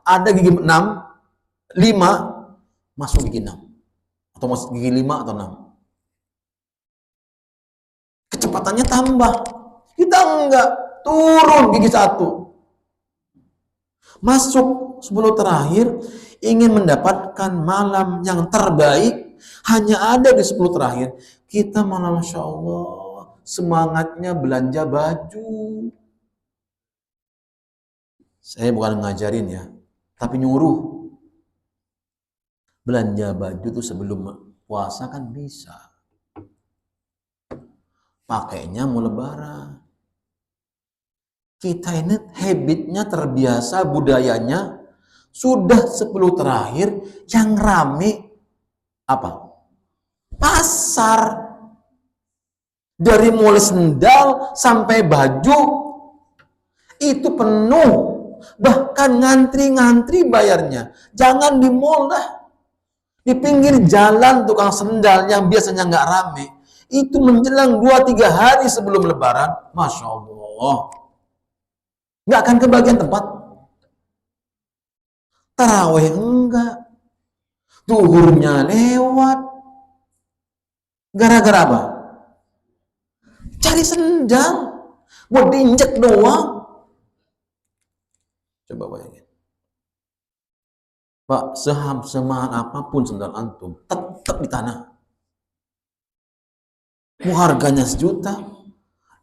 ada gigi 6, 5, masuk gigi 6. Atau masuk gigi 5 atau 6. Kecepatannya tambah. Kita enggak, turun gigi 1. Masuk 10 terakhir, ingin mendapatkan malam yang terbaik, hanya ada di 10 terakhir. Kita malah Masya Allah, semangatnya belanja baju. Saya bukan ngajarin ya, tapi nyuruh. Belanja baju itu sebelum puasa kan bisa. Pakainya mau lebaran. Kita ini habitnya terbiasa, budayanya sudah 10 terakhir yang rame apa? Pasar. Dari mulai sendal sampai baju itu penuh. Bahkan ngantri-ngantri bayarnya. Jangan di mall dah. Di pinggir jalan tukang sendal yang biasanya nggak rame. Itu menjelang 2-3 hari sebelum lebaran. Masya Allah. Nggak akan kebagian tempat. Tarawih enggak. Zuhurnya lewat. Gara-gara apa? Cari sendal. Buat diinjek doang. Coba bayangin. Pak, semahal apapun sendal antum, tetap di tanah. Mau harganya 1 juta,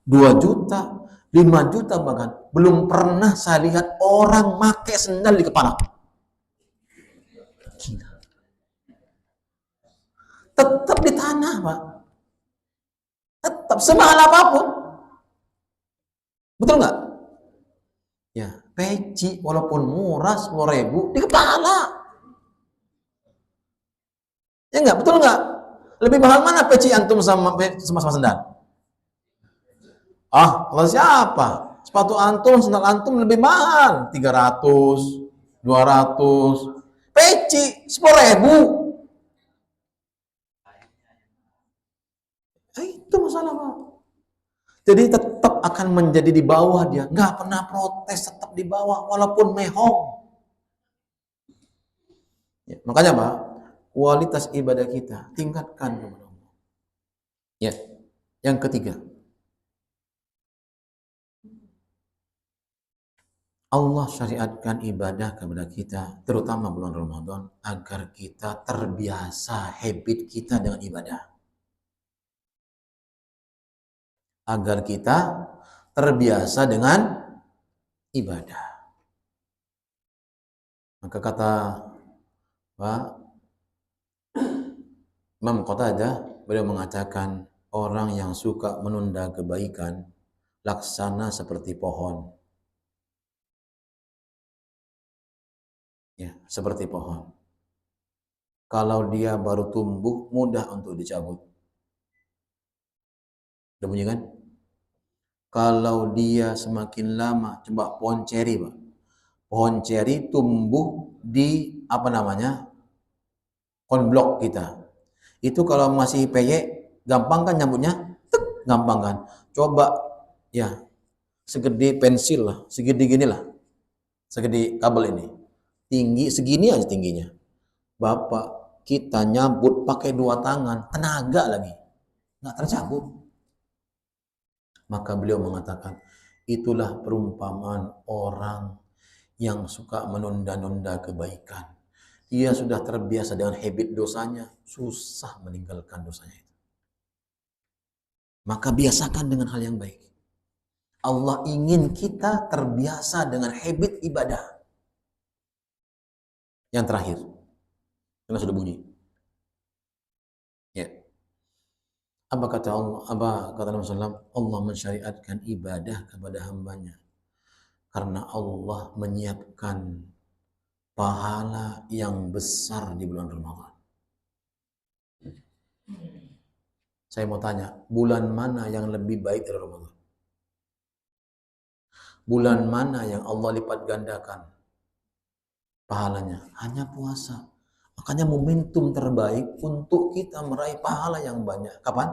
2 juta, 5 juta bahkan. Belum pernah saya lihat orang pakai sendal di kepala. Gila. Tetap di tanah, Pak. Tetap semahal apapun. Betul nggak? Ya, peci walaupun murah 10.000 di kepala. Ya nggak? Betul nggak? Lebih mahal mana peci antum sama sendal? Ah, Allah siapa? Sepatu antum, sandal antum lebih mahal. 300, 200. Peci, 10.000. Itu masalah, Pak. Jadi tetap akan menjadi di bawah dia. Nggak pernah protes, tetap di bawah. Walaupun mehong. Ya, makanya, Pak, kualitas ibadah kita tingkatkan kepada Allah. Ya, yang ketiga, Allah syariatkan ibadah kepada kita, terutama bulan Ramadan, agar kita terbiasa habit kita dengan ibadah. Agar kita terbiasa dengan ibadah. Maka kata Pak Imam Qatadah, beliau mengatakan, orang yang suka menunda kebaikan, laksana seperti pohon. Ya, seperti pohon. Kalau dia baru tumbuh, mudah untuk dicabut. Udah bunyi kan? Kalau dia semakin lama, coba pohon ceri, Pak. Pohon ceri tumbuh di apa namanya? Konblok kita. Itu kalau masih peyek, gampang kan nyambutnya? Tek, gampang kan? Coba ya, segede pensil lah, segede gini lah. Segede kabel ini. Tinggi segini aja tingginya. Bapak, kita nyambut pakai 2 tangan, tenaga lagi. Nggak tercabut. Maka beliau mengatakan, itulah perumpamaan orang yang suka menunda-nunda kebaikan. Dia sudah terbiasa dengan habit dosanya, susah meninggalkan dosanya itu. Maka biasakan dengan hal yang baik. Allah ingin kita terbiasa dengan habit ibadah. Yang terakhir, karena sudah bunyi. Ya. Apa kata Allah? Apa kata Nabi SAW? Allah mensyariatkan ibadah kepada hambanya. Karena Allah menyiapkan pahala yang besar di bulan Ramadan. Saya mau tanya, bulan mana yang lebih baik dari Ramadan? Bulan mana yang Allah lipat gandakan pahalanya? Hanya puasa. Makanya momentum terbaik untuk kita meraih pahala yang banyak. Kapan?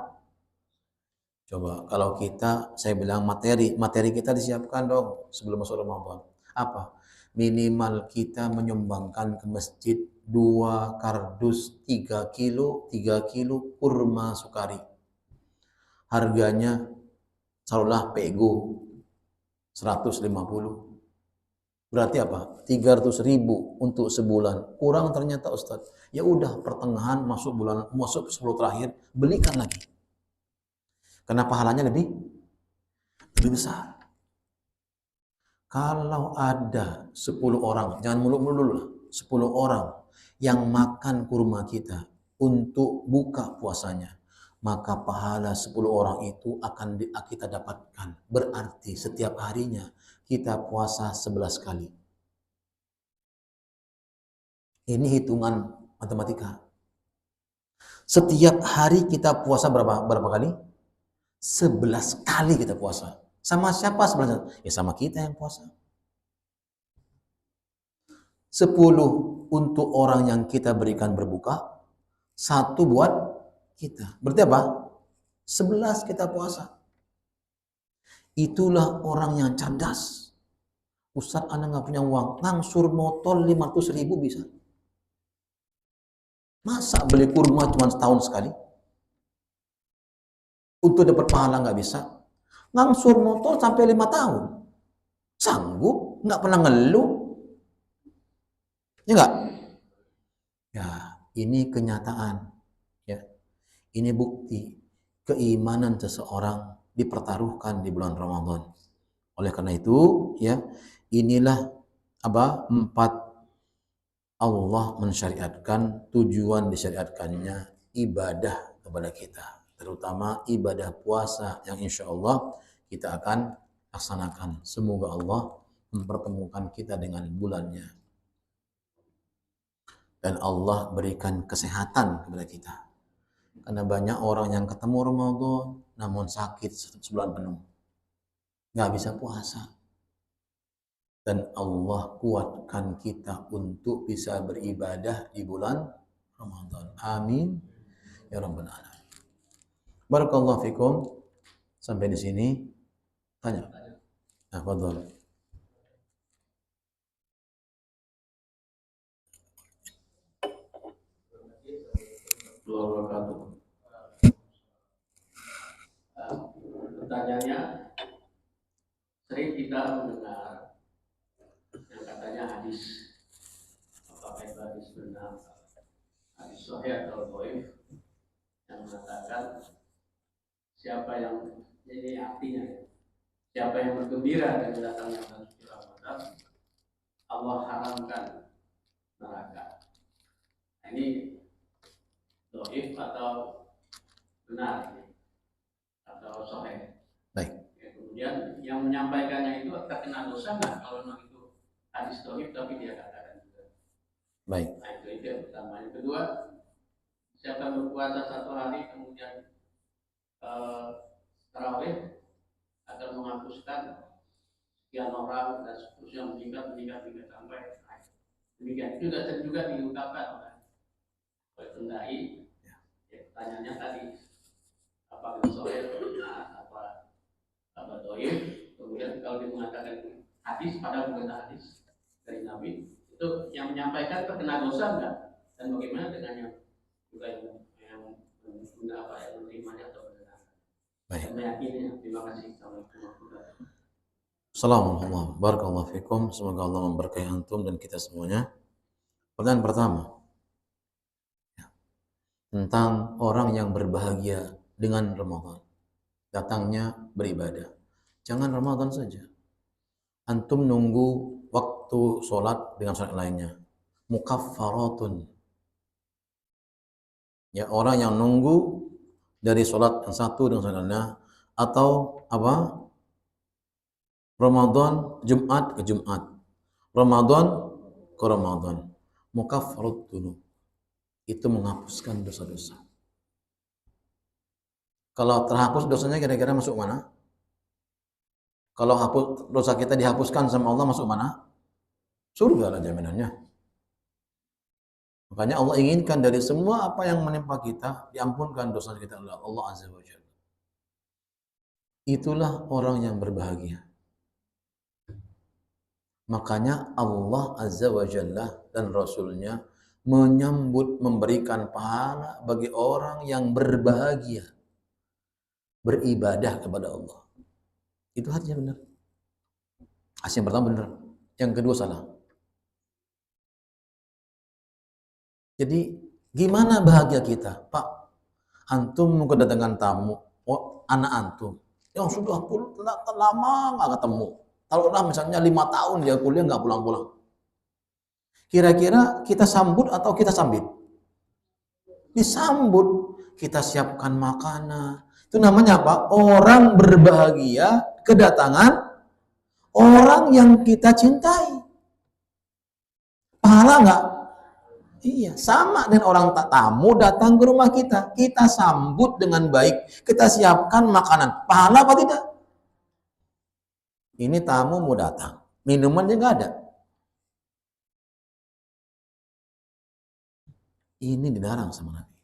Coba kalau kita, saya bilang materi kita disiapkan dong sebelum masuk Ramadan. Apa? Minimal kita menyumbangkan ke masjid 2 kardus 3 kilo, 3 kilo kurma sukari. Harganya taruhlah pego 150. Berarti apa? 300.000 untuk sebulan. Kurang ternyata Ustadz. Ya udah, pertengahan masuk 10 terakhir, belikan lagi. Karena pahalanya lebih besar. Kalau ada 10 orang, jangan muluk-muluk dulu lah, 10 orang yang makan kurma kita untuk buka puasanya, maka pahala 10 orang itu akan kita dapatkan. Berarti setiap harinya kita puasa 11 kali. Ini hitungan matematika. Setiap hari kita puasa berapa kali? 11 kali kita puasa. Sama siapa 11? Ya sama kita yang puasa. 10 untuk orang yang kita berikan berbuka, 1 buat kita. Berarti apa? 11 kita puasa. Itulah orang yang cerdas. Ustadz, Anda nggak punya uang, ngangsur motor 500.000 bisa. Masa beli kurma cuma setahun sekali? Untuk dapat pahala nggak bisa. Ngangsur motor sampai 5 tahun. Sanggup, nggak pernah ngeluh. Ya nggak? Ya, ini kenyataan. Ya, ini bukti keimanan seseorang dipertaruhkan di bulan Ramadan. Oleh karena itu, ya, inilah 4 Allah mensyariatkan, tujuan disyariatkannya ibadah kepada kita, terutama ibadah puasa yang insya Allah kita akan laksanakan. Semoga Allah mempertemukan kita dengan bulannya dan Allah berikan kesehatan kepada kita. Karena banyak orang yang ketemu Ramadan namun sakit sebulan penuh. nggak bisa puasa. Dan Allah kuatkan kita untuk bisa beribadah di bulan Ramadan. Amin ya rabbal alamin. Barakallahu fikum. Sampai di sini tanya. Nah, fadhal. Pertanyaannya, sering kita mendengar yang katanya hadis, apakah itu hadis benar, hadis sahih atau dhaif, yang mengatakan siapa yang, ini artinya, siapa yang bergembira dengan datangnya bulan suci Ramadan, Allah haramkan neraka. Nah, ini dhaif atau benar atau sahih? Baik. Ya, kemudian yang menyampaikannya itu terkena dosa nggak kalau memang itu hadis dhaif tapi dia katakan juga? Baik. Nah, itu yang pertama. Yang kedua, siapa berpuasa satu hari kemudian tarawih akan menghapuskan sekian orang dan seterusnya meningkat sampai akhir. Demikian juga diungkapkan oleh pendai. Ya, pertanyaannya tadi, apakah sahih apa dhaif? Kemudian kalau dia mengatakan hadis padahal bukan hadis dari Nabi, itu yang menyampaikan terkena dosa enggak? Dan bagaimana dengan yang juga yang menerimanya atau benar? Baik. Meyakininya. Terima kasih. Assalamualaikum barakallahu fikum. Semoga Allah memberkahi antum dan kita semuanya. Pertanyaan pertama, tentang orang yang berbahagia dengan Ramadan, datangnya beribadah. Jangan Ramadan saja. Antum nunggu waktu sholat dengan sholat lainnya. Mukaffaratun. Ya, orang yang nunggu dari sholat yang satu dengan sholat lainnya, atau apa? Ramadan Jumat ke Jumat, Ramadan ke Ramadan. Mukaffarat dulu. Itu menghapuskan dosa-dosa. Kalau terhapus dosanya kira-kira masuk mana? Kalau dosa kita dihapuskan sama Allah masuk mana? Surga lah jaminannya. Makanya Allah inginkan dari semua apa yang menimpa kita diampunkan dosa kita oleh Allah Azza wa Jalla. Itulah orang yang berbahagia. Makanya Allah Azza wa Jalla dan Rasulnya menyambut, memberikan pahala bagi orang yang berbahagia, beribadah kepada Allah. Itu hadisnya benar. Hadis yang pertama benar, yang kedua salah. Jadi gimana bahagia kita? Pak, antum kedatangan tamu, anak antum yang sudah lama nggak ketemu. Taruhlah misalnya 5 tahun dia kuliah nggak pulang-pulang. Kira-kira kita sambut atau kita sambit? Disambut. Kita siapkan makanan. Itu namanya apa? Orang berbahagia kedatangan orang yang kita cintai. Pahala nggak? Iya, sama dengan orang tamu datang ke rumah kita. Kita sambut dengan baik. Kita siapkan makanan. Pahala apa tidak? Ini tamu mau datang. Minumannya nggak ada. Ini dilarang sama Nabi.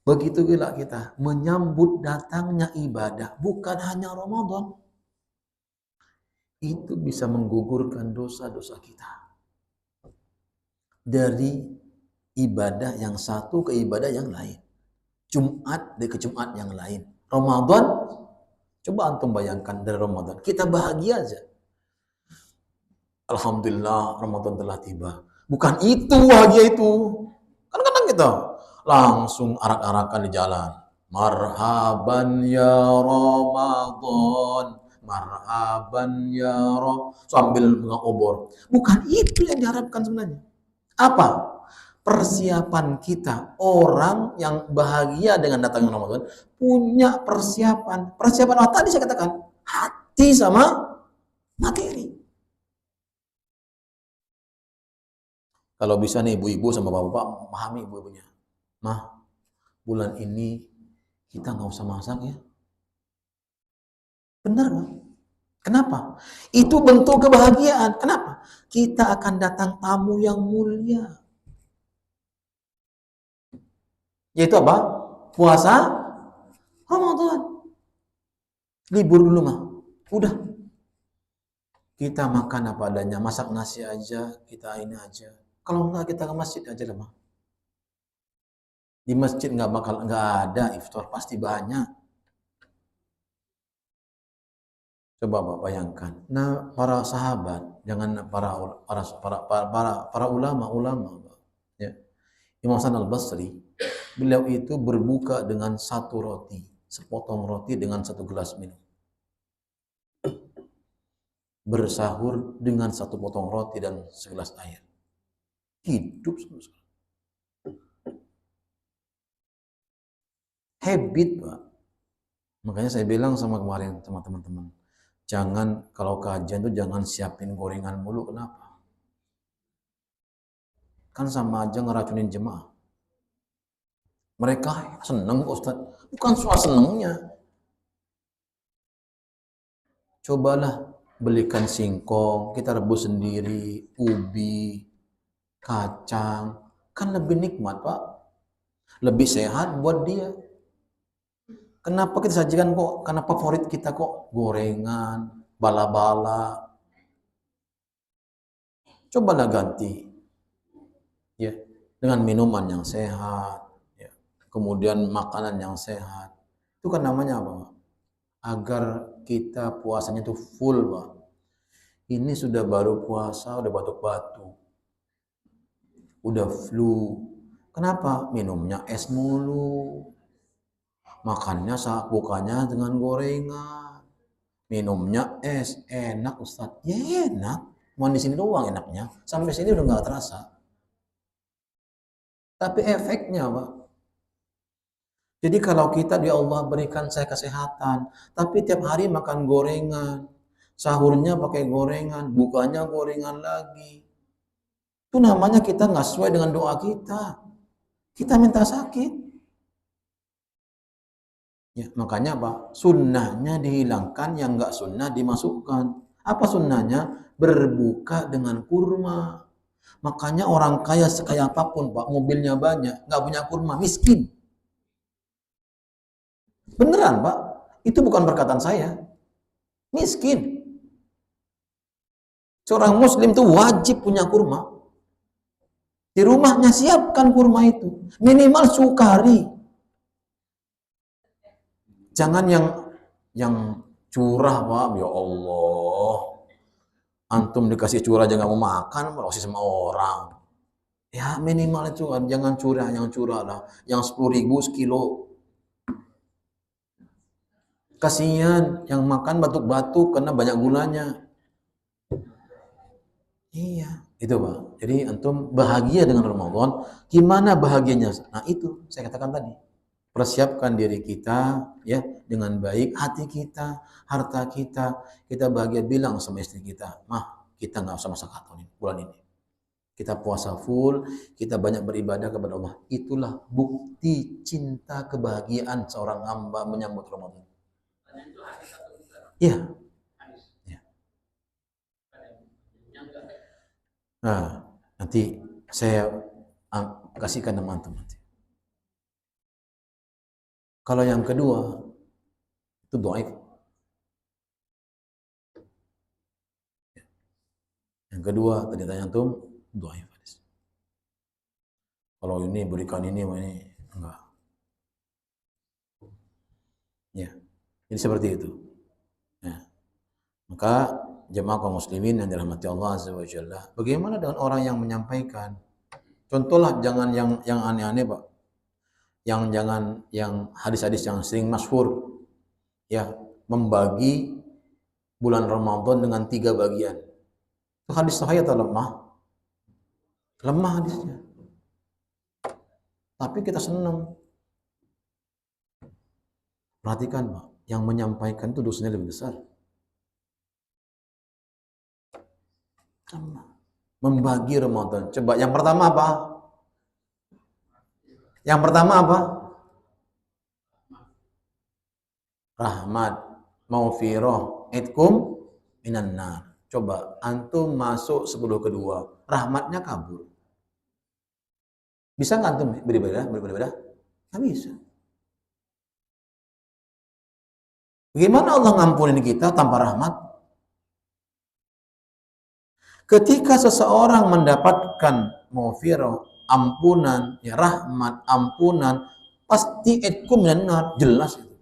Begitu gila kita menyambut datangnya ibadah. Bukan hanya Ramadan. Itu bisa menggugurkan dosa-dosa kita. Dari ibadah yang satu ke ibadah yang lain. Jumat ke Jumat yang lain. Ramadan, coba antum bayangkan dari Ramadan. Kita bahagia aja. Alhamdulillah Ramadan telah tiba. Bukan itu bahagia itu. Kan kadang kita langsung arak-arakan di jalan. Marhaban ya Ramadan. Marhaban ya sambil pegang obor. Bukan itu yang diharapkan sebenarnya. Apa? Persiapan kita, orang yang bahagia dengan datangnya Ramadan punya persiapan. Persiapan apa tadi saya katakan? Hati sama materi. Kalau bisa nih ibu-ibu sama bapak-bapak memahami ibu-ibunya. Mah, bulan ini kita nggak usah masak ya. Benar, Pak. Kenapa? Itu bentuk kebahagiaan. Kenapa? Kita akan datang tamu yang mulia. Yaitu apa? Puasa Ramadan. Libur dulu mah. Udah. Kita makan apa adanya. Masak nasi aja. Kita ini aja. Kalau enggak kita ke masjid aja lah mah. Di masjid nggak ada iftar. Pasti banyak. Coba Pak bayangkan. Nah, para sahabat, jangan para ulama, ya. Imam Hasan Al-Basri, beliau itu berbuka dengan satu roti, sepotong roti dengan satu gelas minum. Bersahur dengan satu potong roti dan segelas air. Hidup sama sekali. Habit, Pak. Makanya saya bilang sama kemarin sama teman-teman, jangan kalau kajian itu jangan siapin gorengan mulu. Kenapa? Kan sama aja ngeracunin jemaah. Mereka seneng Ustaz. Bukan soal senengnya. Cobalah belikan singkong, kita rebus sendiri, ubi, kacang. Kan lebih nikmat, Pak. Lebih sehat buat dia. Kenapa kita sajikan kok? Karena favorit kita kok gorengan, bala-bala. Cobalah ganti. Ya, dengan minuman yang sehat, ya. Kemudian makanan yang sehat. Itu kan namanya apa, Pak? Agar kita puasanya itu full, Pak. Ini sudah baru puasa, udah batuk-batuk, udah flu. Kenapa? Minumnya es mulu. Makannya bukannya dengan gorengan. Minumnya es, enak Ustaz. Ya enak. Cuma di sini doang enaknya. Sampai sini udah nggak terasa. Tapi efeknya, Pak. Jadi kalau kita di Allah berikan saya kesehatan, tapi tiap hari makan gorengan, sahurnya pakai gorengan, bukanya gorengan lagi. Itu namanya kita nggak sesuai dengan doa kita. Kita minta sakit. Ya, makanya Pak, sunnahnya dihilangkan, yang nggak sunnah dimasukkan. Apa sunnahnya? Berbuka dengan kurma. Makanya orang kaya sekaya apapun Pak, mobilnya banyak, nggak punya kurma, miskin. Beneran Pak, itu bukan perkataan saya. Miskin. Seorang muslim tuh wajib punya kurma. Di rumahnya siapkan kurma itu. Minimal sukari. Jangan yang curah Pak, ya Allah. Antum dikasih curah aja nggak mau makan, masih sama orang. Ya minimal itu jangan curah, yang curah lah. Yang 10.000 sekilo. Kasihan yang makan batuk-batuk karena banyak gulanya. Iya, itu Pak. Jadi antum bahagia dengan Ramadan. Gimana bahagianya? Nah itu saya katakan tadi. Persiapkan diri kita ya dengan baik, hati kita, harta kita. Kita bahagia, bilang sama istri kita, mah kita nggak usah masak ini bulan ini. Kita puasa full, kita banyak beribadah kepada Allah. Itulah bukti cinta kebahagiaan seorang hamba menyambut Ramadan. Iya. Ya. Nah, nanti saya kasihkan teman-teman. Kalau yang kedua, itu dhaif. Yang kedua, tadi tanya antum, dhaif. Kalau ini berikan ini enggak. Ya. Jadi seperti itu. Ya. Maka jemaah kaum muslimin yang dirahmati Allah Azza wa Jalla, bagaimana dengan orang yang menyampaikan? Contohlah jangan yang aneh-aneh, Pak. Yang hadis-hadis yang sering masyhur, ya, membagi bulan Ramadan dengan 3 bagian. Itu hadis sahih atau lemah? Lemah hadisnya. Tapi kita senang. Perhatikan Pak, yang menyampaikan itu dosanya lebih besar. Membagi Ramadan. Coba yang pertama apa? Yang pertama apa? Rahmat. maufirah itkum minan nar. Coba antum masuk 10 kedua, rahmatnya kabur. Bisa nggak antum beribadah? Nggak bisa. Bagaimana Allah ngampunin kita tanpa rahmat? Ketika seseorang mendapatkan maghfirah, ampunan, ya rahmat, ampunan, pasti itkum minan nar, jelas itu.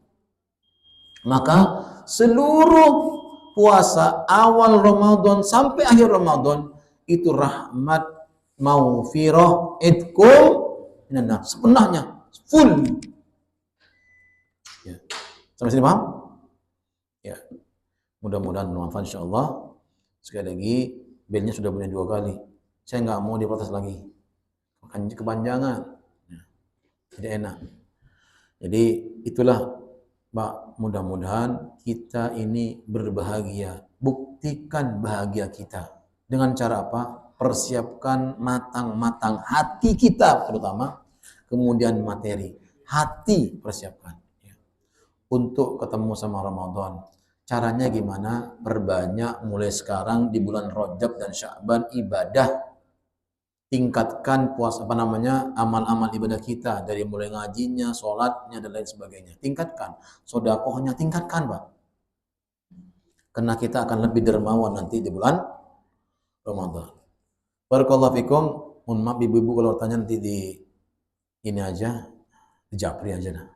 Maka seluruh puasa awal Ramadan sampai akhir Ramadan itu rahmat, maghfirah, itkum minan nar, sepenuhnya, full. Ya. Sampai sini paham? Ya. Mudah-mudahan bermanfaat insyaallah. Sekali lagi, belnya sudah punya 2 kali. Saya nggak mau diprotes lagi. Kepanjangan. Ya. Tidak enak. Jadi itulah Pak, mudah-mudahan kita ini berbahagia. Buktikan bahagia kita. Dengan cara apa? Persiapkan matang-matang hati kita terutama. Kemudian materi. Hati persiapkan. Ya. Untuk ketemu sama Ramadan. Caranya gimana? Perbanyak mulai sekarang di bulan Rajab dan Sya'ban ibadah. Tingkatkan amal-amal ibadah kita dari mulai ngajinya, sholatnya dan lain sebagainya. Tingkatkan, sedekahnya tingkatkan, Pak. Karena kita akan lebih dermawan nanti di bulan Ramadan. Barakallahu fikum. Mohon maaf ibu-ibu kalau tanya nanti di ini aja, di Japri aja dah.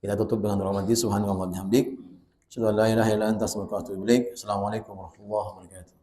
Kita tutup dengan doa mati. Subhanallah bihamdik. Asyhadu an la ilaha illa anta astaghfiruka wa atubu ilaik. Assalamualaikum warahmatullahi wabarakatuh.